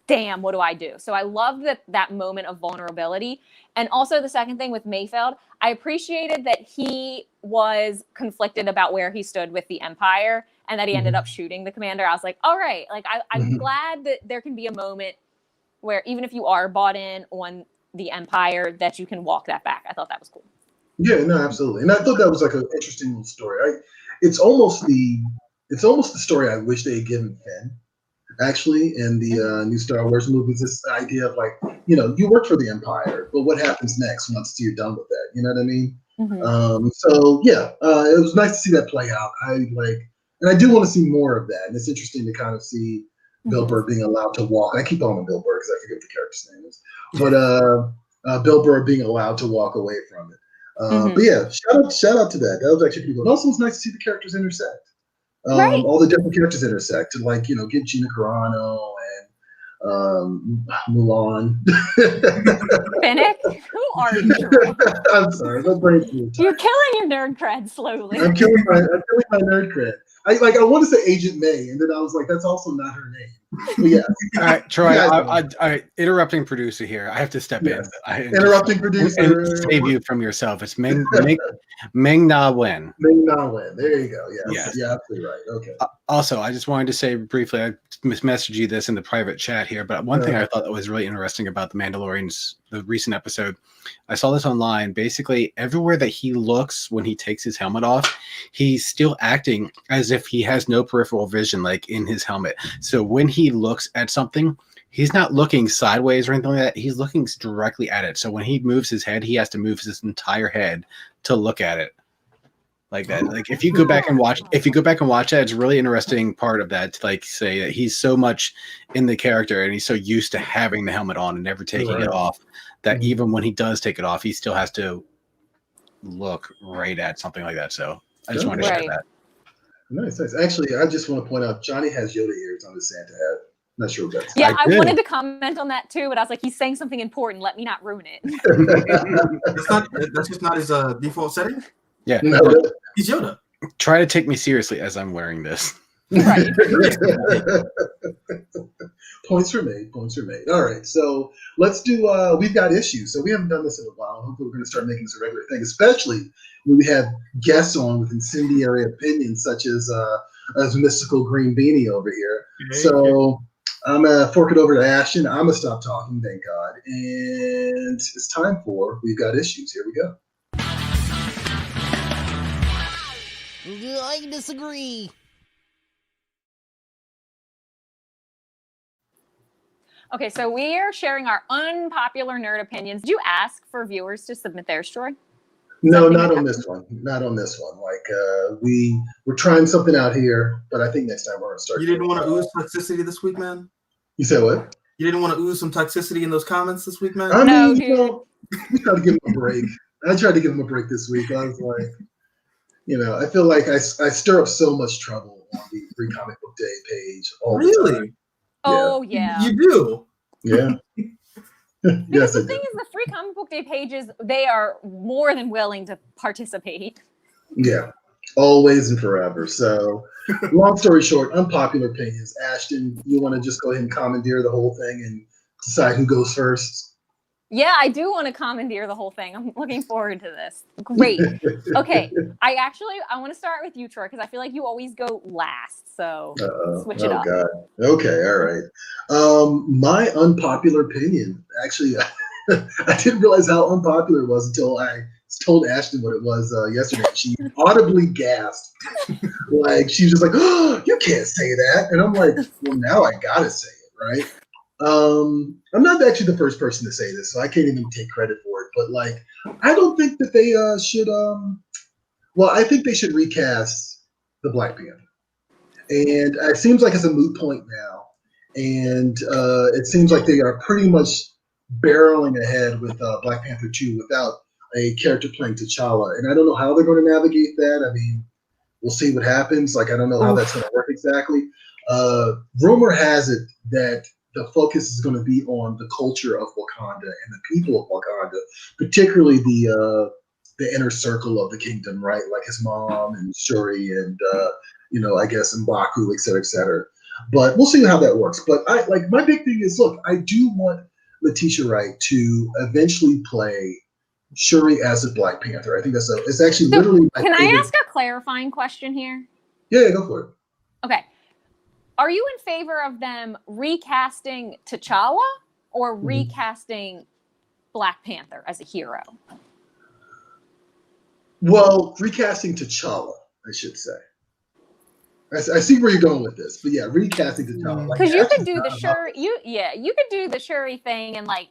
damn, what do I do? So I love that moment of vulnerability. And also the second thing with Mayfeld, I appreciated that he was conflicted about where he stood with the Empire, and that he ended up shooting the commander. I was like, all right, I'm glad that there can be a moment where even if you are bought in on the Empire, that you can walk that back. I thought that was cool. Yeah, no, absolutely. And I thought that was like an interesting little story. It's almost the story I wish they had given Finn, actually, in the new Star Wars movies. This idea of like, you work for the Empire, but what happens next once you're done with that? You know what I mean? So yeah, it was nice to see that play out. And I do want to see more of that. And it's interesting to kind of see Bill Burr being allowed to walk. I keep calling him Bill Burr because I forget what the character's name is, but Bill Burr being allowed to walk away from it. But yeah, shout out to that. That was actually pretty cool. And also, it's nice to see the characters intersect. Right. All the different characters intersect, and like get Gina Carano and Mulan. Finnick, who are you? I'm sorry, my brain's You're killing your nerd cred slowly. I'm killing my nerd cred. I want to say Agent May, and then I was like, that's also not her name. But yeah. All right, Troy. I interrupting producer here. I have to step in. Interrupting producer. And save you from yourself. It's Ming Na Wen. Ming Na Wen. There you go. Yes. Yeah, absolutely right. Okay. Also, I just wanted to say briefly, I messaged you this in the private chat here, but one thing I thought that was really interesting about the Mandalorian's the recent episode, I saw this online. Basically, everywhere that he looks when he takes his helmet off, he's still acting as if he has no peripheral vision, like in his helmet. So when he looks at something, he's not looking sideways or anything like that. He's looking directly at it. So when he moves his head, he has to move his entire head to look at it. Like that. Like if you go back and watch that, it's a really interesting part of that to like say that he's so much in the character and he's so used to having the helmet on and never taking it off that even when he does take it off, he still has to look right at something like that. So I just wanted to share that. Nice. Actually, I just want to point out Johnny has Yoda ears on his Santa hat. Not sure what that's. Yeah, I wanted to comment on that too, but I was like, he's saying something important. Let me not ruin it. That's just not his default setting. Yeah, no. He's Yoda. Try to take me seriously as I'm wearing this. Right. Points for me. All right, so let's do. We've got issues, so we haven't done this in a while. Hopefully, we're going to start making this a regular thing, especially when we have guests on with incendiary opinions, such as Mystical Green Beanie over here. So I'm gonna fork it over to Ashton. I'm gonna stop talking, thank God, and it's time for We've Got Issues. Here we go. I disagree. Okay, so we are sharing our unpopular nerd opinions. Did you ask for viewers to submit theirs, Troy? No, not on this one. Not on this one. Like we're trying something out here, but I think next time we're gonna start. You didn't want to ooze toxicity this week, man? You said what? You didn't want to ooze some toxicity in those comments this week, man? I mean, dude. We tried to give him a break. I tried to give him a break this week. I was like, I feel like I stir up so much trouble on the Free Comic Book Day page all the time. Oh, yeah. You do? Yeah. Because the thing is, the Free Comic Book Day pages, they are more than willing to participate. Yeah. Always and forever. So, long story short, unpopular opinions. Ashton, you want to just go ahead and commandeer the whole thing and decide who goes first? Yeah, I do want to commandeer the whole thing. I'm looking forward to this. Great. Okay. I want to start with you, Troy, because I feel like you always go last. So switch it up. God. Okay. All right. My unpopular opinion, actually, I didn't realize how unpopular it was until I told Ashton what it was yesterday. She audibly gasped. Like, she was just like, oh, you can't say that. And I'm like, well, now I got to say it, right? I'm not actually the first person to say this, so I can't even take credit for it. But like, I don't think that they should. Well, I think they should recast the Black Panther, and it seems like it's a moot point now. And it seems like they are pretty much barreling ahead with Black Panther 2 without a character playing T'Challa, and I don't know how they're going to navigate that. I mean, we'll see what happens. Like, I don't know how that's going to work exactly. Rumor has it that the focus is going to be on the culture of Wakanda and the people of Wakanda, particularly the inner circle of the kingdom, right? Like his mom and Shuri and I guess M'Baku, et cetera, et cetera. But we'll see how that works. But my big thing is, look, I do want Letitia Wright to eventually play Shuri as a Black Panther. I think it's actually literally. Can I ask a clarifying question here? Yeah, go for it. Okay. Are you in favor of them recasting T'Challa or recasting Black Panther as a hero? Well, recasting T'Challa, I should say. I see where you're going with this, but yeah, recasting T'Challa. Like, Because you could Ashton's do the not about Shuri, you could do the Shuri thing and like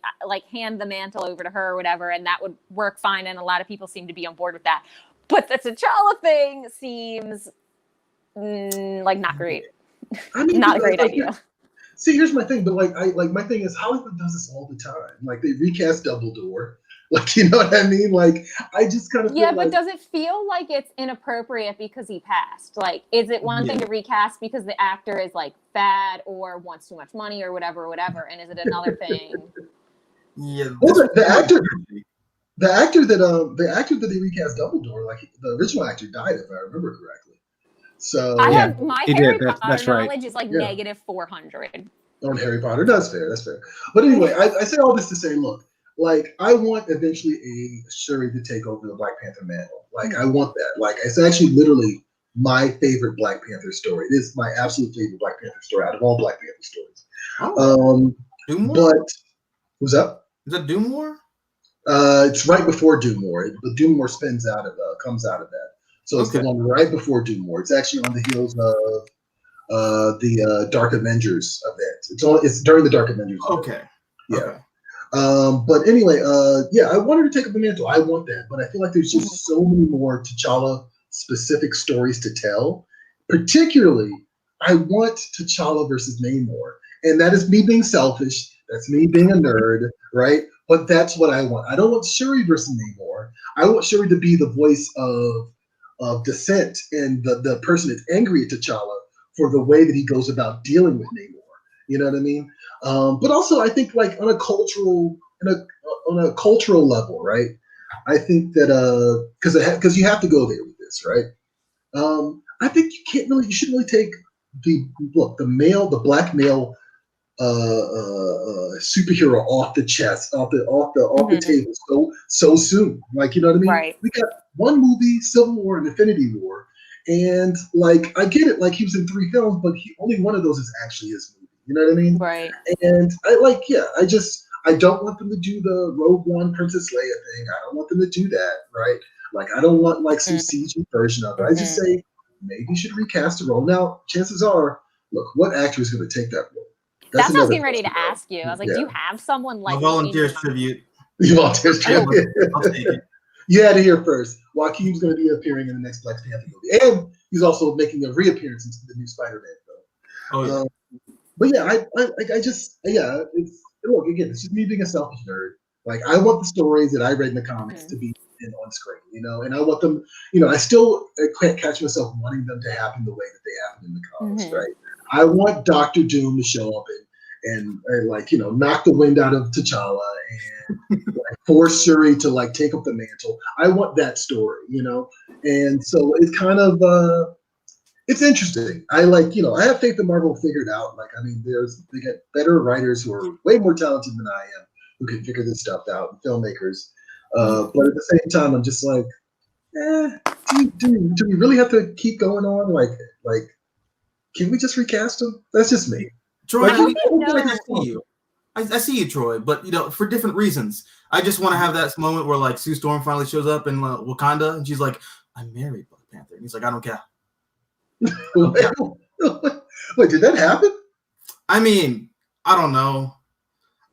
hand the mantle over to her or whatever, and that would work fine. And a lot of people seem to be on board with that. But the T'Challa thing seems like not great. I mean, Not a great like, idea. See, here's my thing, but my thing is Hollywood does this all the time. Like they recast Dumbledore. Like, you know what I mean? Like, I just kind of Yeah, feel but like, does it feel like it's inappropriate because he passed? Like, is it one thing to recast because the actor is like bad or wants too much money or whatever, and is it another thing? Yeah. well, the actor that they recast Dumbledore, like the original actor died, if I remember correctly. So I Yeah, have my he Harry did. Potter That's right. knowledge is like Yeah. negative 400. on Harry Potter, that's fair. But anyway, I say all this to say, look, like I want eventually a Shuri to take over the Black Panther mantle. Like I want that. Like it's actually literally my favorite Black Panther story. It is my absolute favorite Black Panther story out of all Black Panther stories. Doom War? But what's up? Is that Doom War? It's right before Doom War. But Doom War comes out of that. So it's the one right before Doom War. It's actually on the heels of the Dark Avengers event. It's during the Dark Avengers event. Okay. Yeah. Okay. But anyway, yeah, I wanted to take up the mantle. I want that, but I feel like there's just so many more T'Challa specific stories to tell. Particularly, I want T'Challa versus Namor, and that is me being selfish. That's me being a nerd, right? But that's what I want. I don't want Shuri versus Namor. I want Shuri to be the voice of dissent and the person that's angry at T'Challa for the way that he goes about dealing with Namor. You know what I mean? But also, I think like on a cultural level, right? I think that because you have to go there with this, right? I think you shouldn't really take the black male superhero off the chest, off the table so soon. Like, you know what I mean? Right. We got one movie, Civil War and Infinity War, and like I get it, like he was in 3 films, but only one of those is actually his movie. You know what I mean? Right. And I don't want them to do the Rogue One Princess Leia thing. I don't want them to do that, right? Like I don't want like some CG version of it. I just say maybe you should recast the role. Now, chances are, look, what actor is going to take that role? That's what I was getting ready to ask you. I was like, do you have someone like A volunteers tribute. You volunteers tribute. I'll take it. You had to hear first. Joaquin's going to be appearing in the next Black Panther movie, and he's also making a reappearance into the new Spider-Man film. Oh, yeah. But yeah, look, again, it's just me being a selfish nerd. Like I want the stories that I read in the comics to be on screen, you know, and I want them, you know, I still can't catch myself wanting them to happen the way that they happen in the comics, right? I want Doctor Doom to show up and like, you know, knock the wind out of T'Challa and like, force Shuri to like take up the mantle. I want that story, you know, and so it's kind of it's interesting. I like, you know, I have faith that Marvel figured out. Like, I mean, they get better writers who are way more talented than I am who can figure this stuff out, and filmmakers. But at the same time, I'm just like, do we really have to keep going on? Like, can we just recast them? That's just me. Troy, Like, I see you. I see you, Troy, but you know, for different reasons. I just want to have that moment where like Sue Storm finally shows up in Wakanda, and she's like, "I'm married, Black Panther," and he's like, "I don't care." Wait, did that happen? I mean, I don't know.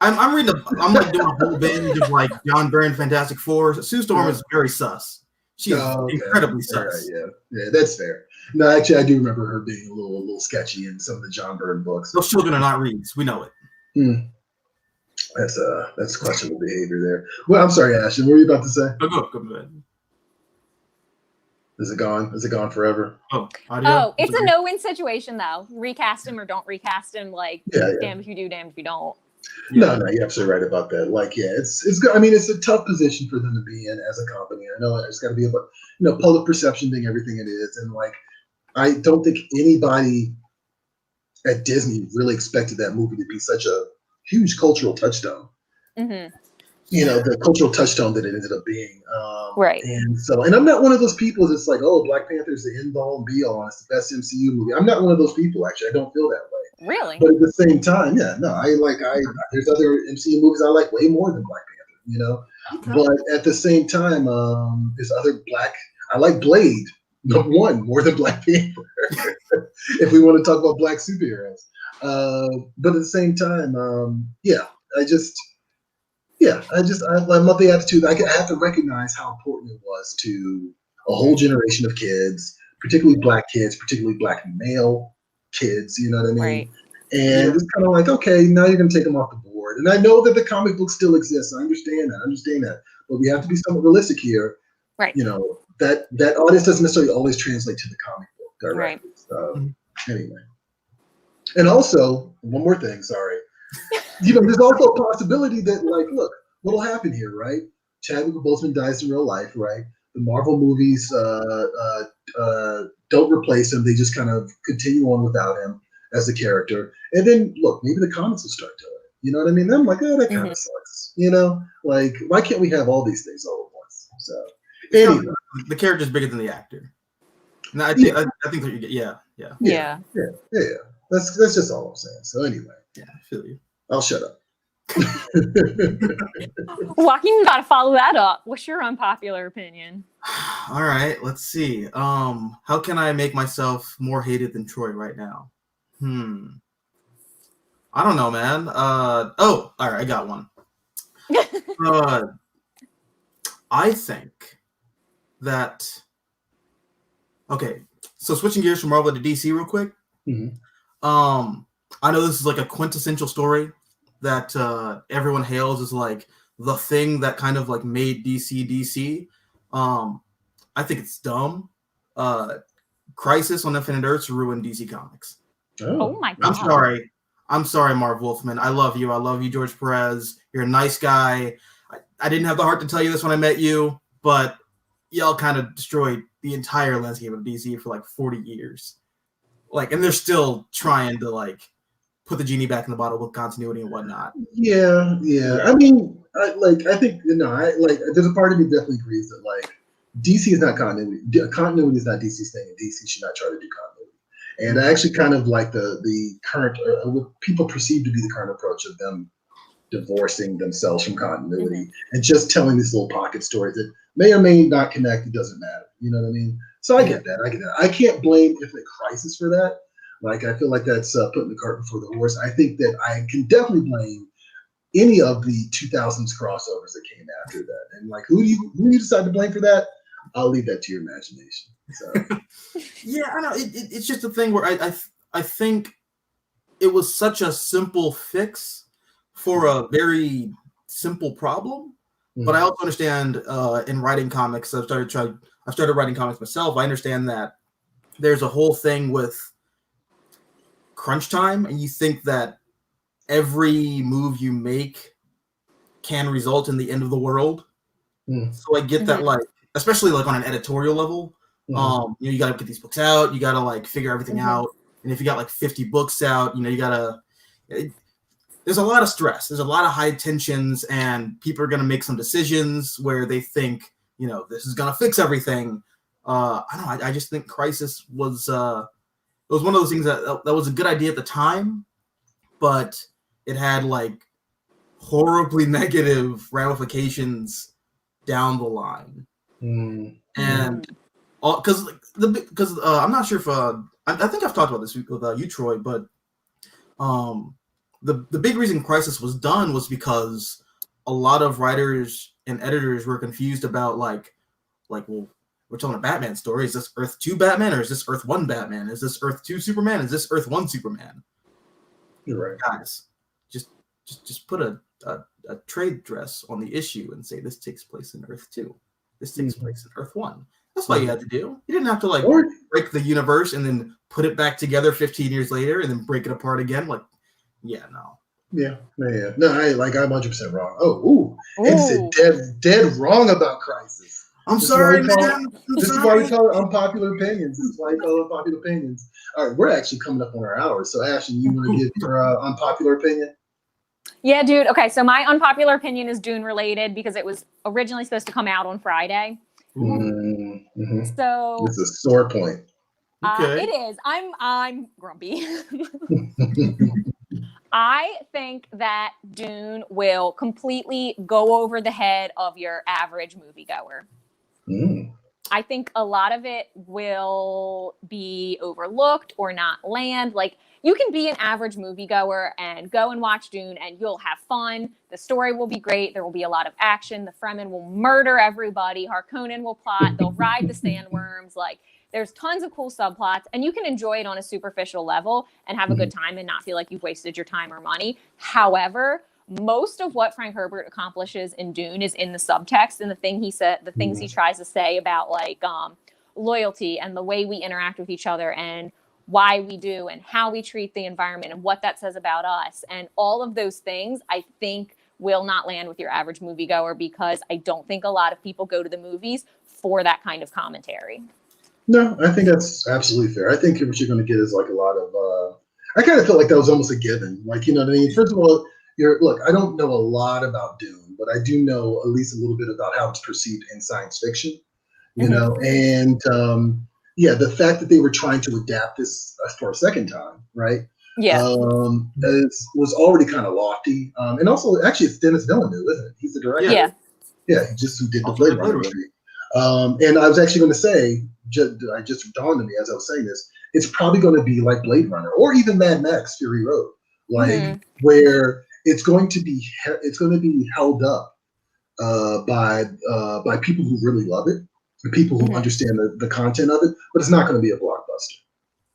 I'm reading. I'm like doing a whole binge of like John Byrne Fantastic Four. Sue Storm is very sus. She's incredibly sus. Right, yeah, that's fair. No, actually, I do remember her being a little sketchy in some of the John Byrne books. Those children are not reads. We know it. That's questionable behavior there. Well, I'm sorry, Ashton. What were you about to say? Go ahead. Is it gone? Is it gone forever? Audio? It's a no-win situation though. Recast him or don't recast him. Like, damn if you do, damn if you don't. No, you're absolutely right about that. Like, yeah, it's good. I mean, it's a tough position for them to be in as a company. I know it's got to be about, you know, public perception being everything it is, and like, I don't think anybody at Disney really expected that movie to be such a huge cultural touchstone. You know, the cultural touchstone that it ended up being. Right. And so, and I'm not one of those people that's like, oh, Black Panther is the end all and be all, and it's the best MCU movie. I'm not one of those people, actually. I don't feel that way. Really? But at the same time, there's other MCU movies I like way more than Black Panther, you know? But at the same time, there's other black. I like Blade #1 more than Black Panther. If we want to talk about black superheroes, but at the same time, I love the attitude. I have to recognize how important it was to a whole generation of kids, particularly black kids, particularly black male kids. You know what I mean? Right. And it's kind of like, okay, now you're going to take them off the board. And I know that the comic book still exists. I understand that. But we have to be somewhat realistic here. Right. You know, that audience doesn't necessarily always translate to the comic book directly. Right. So, anyway. And also, one more thing, sorry. You know, there's also a possibility that, like, look, what'll happen here, right? Chadwick Boseman dies in real life, right? The Marvel movies don't replace him. They just kind of continue on without him as a character. And then, look, maybe the comics will start doing it. You know what I mean? Then I'm like, oh, that kind of sucks. You know? Like, why can't we have all these things all at once? So, anyway. The character's bigger than the actor. No, I think that Yeah. That's just all I'm saying. So, anyway. Yeah, I feel you. I'll shut up. Joaquin, got to follow that up. What's your unpopular opinion? All right, let's see. How can I make myself more hated than Troy right now? I don't know, man. All right, I got one. I think that. Okay, so switching gears from Marvel to DC real quick. I know this is like a quintessential story that everyone hails as like the thing that kind of like made DC. I think it's dumb. Crisis on Infinite Earths ruined DC Comics. Oh my God. I'm sorry, Marv Wolfman. I love you, George Perez. You're a nice guy. I didn't have the heart to tell you this when I met you, but y'all kind of destroyed the entire landscape of DC for like 40 years. Like, and they're still trying to like put the genie back in the bottle with continuity and whatnot. Yeah. I mean, I think there's a part of me definitely agrees that like DC is not continuity. Continuity is not DC's thing, and DC should not try to do continuity. And I actually kind of like the current, what people perceive to be the current approach of them divorcing themselves from continuity and just telling these little pocket stories that may or may not connect. It doesn't matter. You know what I mean? So I get that. I can't blame Infinite Crisis for that. Like, I feel like that's putting the cart before the horse. I think that I can definitely blame any of the 2000s crossovers that came after that. And like, who you decide to blame for that? I'll leave that to your imagination. So. Yeah, I know. It's just a thing where I think it was such a simple fix for a very simple problem. But I also understand in writing comics, I've started writing comics myself. I understand that there's a whole thing with crunch time, and you think that every move you make can result in the end of the world. So I get that, like, especially like on an editorial level, you got to get these books out, you got to like figure everything out, and if you got like 50 books out, you got to. There's a lot of stress. There's a lot of high tensions, and people are going to make some decisions where they think, this is going to fix everything. I don't know. I just think Crisis was it was one of those things that was a good idea at the time, but it had like horribly negative ramifications down the line. And because I'm not sure if I think I've talked about this with you, Troy, but the big reason Crisis was done was because a lot of writers and editors were confused about like, well, we're telling a Batman story. Is this Earth 2 Batman or is this Earth 1 Batman? Is this Earth 2 Superman? Is this Earth 1 Superman? You're right. Guys, just put a trade dress on the issue and say this takes place in Earth 2. This takes place in Earth 1. That's all you had to do. You didn't have to like break the universe and then put it back together 15 years later and then break it apart again. Like, yeah, no. Yeah. No, I'm 100% wrong. And said dead wrong about Crisis. I'm sorry, man. This is why we call it unpopular opinions. This is why we call it unpopular opinions. All right, we're actually coming up on our hour. So, Ashton, you want to give your unpopular opinion? Yeah, dude. Okay, so my unpopular opinion is Dune related because it was originally supposed to come out on Friday. So it's a sore point. Okay. It is. I'm grumpy. I think that Dune will completely go over the head of your average moviegoer. Mm. I think a lot of it will be overlooked or not land. Like, you can be an average moviegoer and go and watch Dune and you'll have fun. The story will be great. There will be a lot of action. The Fremen will murder everybody. Harkonnen will plot. They'll ride the sandworms. Like, there's tons of cool subplots, and you can enjoy it on a superficial level and have a good time and not feel like you've wasted your time or money. However, most of what Frank Herbert accomplishes in Dune is in the subtext and the things he tries to say about like loyalty and the way we interact with each other and why we do and how we treat the environment and what that says about us. And all of those things, I think, will not land with your average moviegoer because I don't think a lot of people go to the movies for that kind of commentary. No, I think that's absolutely fair. I think what you're going to get is like a lot of. I kind of felt like that was almost a given. Like, you know what I mean? First of all, look, I don't know a lot about Dune, but I do know at least a little bit about how it's perceived in science fiction. You know, and yeah, the fact that they were trying to adapt this for a second time, right? Yeah, was already kind of lofty. And also, actually, it's Denis Villeneuve, isn't it? He's the director. Yeah. Yeah, he did the Blade Runner movie. And I was actually going to say, I just dawned on me as I was saying this, it's probably going to be like Blade Runner or even Mad Max Fury Road, like where it's going to be held up by people who really love it, the people who understand the content of it, but it's not going to be a blockbuster.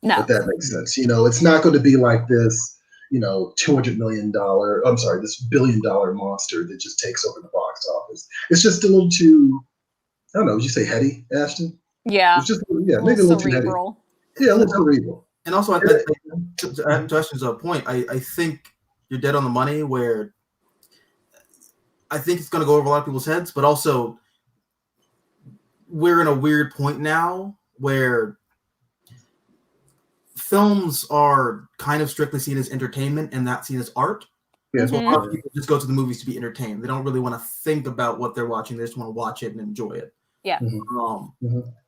No, if that makes sense. You know, it's not going to be like this, you know, $200 million, this $1 billion monster that just takes over the box office. It's just a little too, I don't know, would you say heady, Ashton? Yeah. It's just, maybe a little cerebral. Too heady. Yeah, a little cerebral. And also, to Ashton's point, I think you're dead on the money where I think it's going to go over a lot of people's heads, but also we're in a weird point now where films are kind of strictly seen as entertainment and not seen as art. Yeah. So a lot of people just go to the movies to be entertained. They don't really want to think about what they're watching. They just want to watch it and enjoy it. Yeah.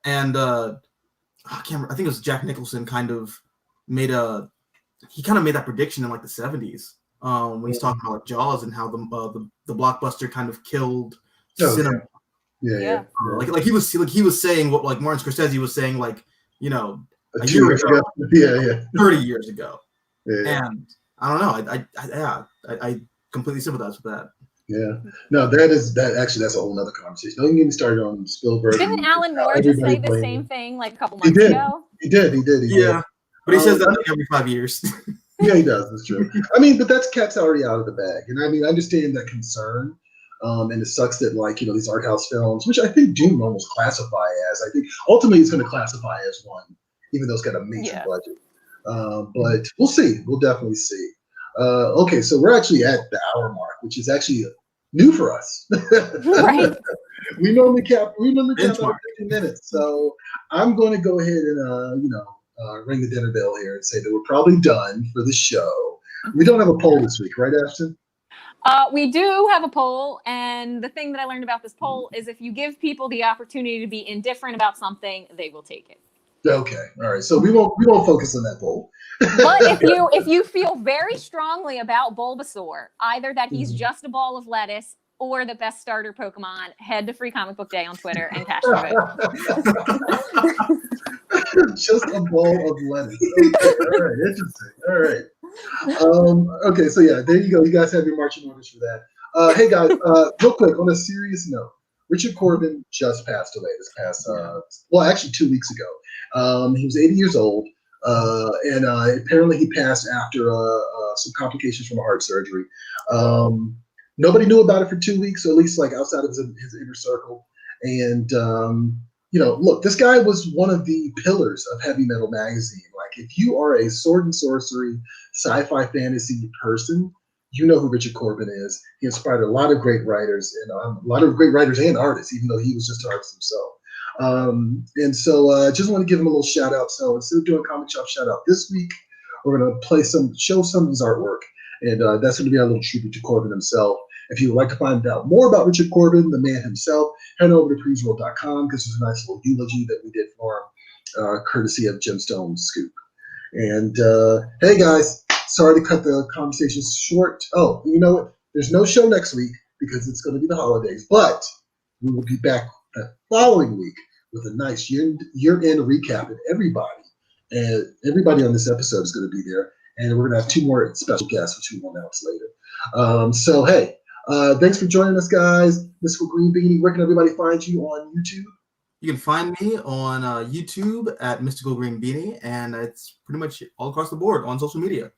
And I can't remember, I think it was Jack Nicholson kind of made that prediction in like the 70s when he's talking about like Jaws and how the blockbuster kind of killed cinema. Yeah. Like he was saying what like Martin Scorsese was saying, like, you know, a year ago. 30 years ago. And I don't know. I completely sympathize with that. Yeah. No, that's a whole nother conversation. Don't get me started on Spielberg. Didn't Alan Moore just say the same thing like a couple months ago? He did. Yeah. But he says that like every 5 years. Yeah, he does. That's true. I mean, but that's cat's already out of the bag. And I mean, I understand that concern. And it sucks that, like, you know, these art house films, which I think Dune almost classify as, I think ultimately it's going to classify as one, even though it's got a major budget. But we'll see. We'll definitely see. Okay, so we're actually at the hour mark, which is actually new for us. Right. We normally cap about 50 minutes. So I'm going to go ahead and, ring the dinner bell here and say that we're probably done for the show. We don't have a poll this week, right, Ashton? We do have a poll, and the thing that I learned about this poll is if you give people the opportunity to be indifferent about something, they will take it. Okay, all right. So we won't focus on that poll. But if you feel very strongly about Bulbasaur, either that he's just a ball of lettuce or the best starter Pokemon, head to Free Comic Book Day on Twitter and cast your vote. Just a ball of lettuce. Okay, all right, interesting. All right. Okay, so yeah, there you go. You guys have your marching orders for that. Hey guys, real quick, on a serious note, Richard Corben just passed away this past, actually 2 weeks ago. He was 80 years old, and apparently he passed after some complications from a heart surgery. Nobody knew about it for 2 weeks, or at least like outside of his inner circle. And look, this guy was one of the pillars of Heavy Metal Magazine. Like, if you are a sword and sorcery, sci-fi fantasy person, you know who Richard Corben is. He inspired a lot of great writers and artists, even though he was just an artist himself. And so I just want to give him a little shout out. So instead of doing Comic Shop shout out this week, we're going to show some of his artwork. And that's going to be our little tribute to Corben himself. If you would like to find out more about Richard Corben, the man himself, head over to PREVIEWSworld.com because there's a nice little eulogy that we did for him, courtesy of Gemstone Scoop. And hey guys, sorry to cut the conversation short. Oh, you know what? There's no show next week because it's going to be the holidays, but we will be back the following week with a nice year-end recap of everybody. And everybody on this episode is going to be there. And we're going to have 2 more special guests, which we will announce later. So, hey, thanks for joining us, guys. Mystical Green Beanie, where can everybody find you on YouTube? You can find me on YouTube at Mystical Green Beanie, and it's pretty much all across the board on social media.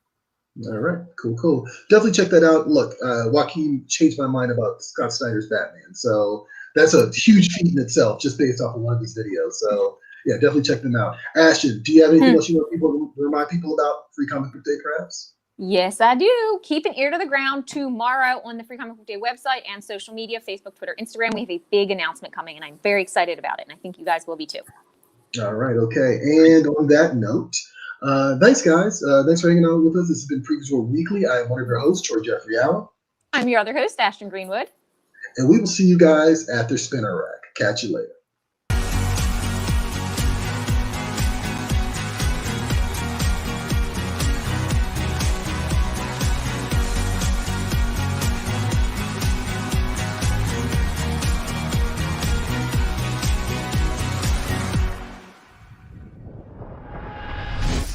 All right, cool. Definitely check that out. Look, Joaquin changed my mind about Scott Snyder's Batman, so that's a huge feat in itself, just based off of one of his videos. So yeah, definitely check them out. Ashton, do you have anything else you want people to remind people about Free Comic Book Day, perhaps? Yes, I do. Keep an ear to the ground tomorrow on the Free Comic Book Day website and social media, Facebook, Twitter, Instagram. We have a big announcement coming, and I'm very excited about it, and I think you guys will be too. All right, okay. And on that note, thanks, guys. Thanks for hanging out with us. This has been PREVIEWSworld Weekly. I am one of your hosts, Troy Jeffrey Allen. I'm your other host, Ashton Greenwood. And we will see you guys at the spinner rack. Catch you later.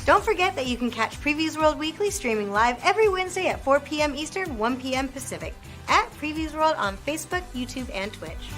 Don't forget that you can catch PREVIEWSworld Weekly streaming live every Wednesday at 4 p.m. Eastern, 1 p.m. Pacific at PREVIEWSworld on Facebook, YouTube, and Twitch.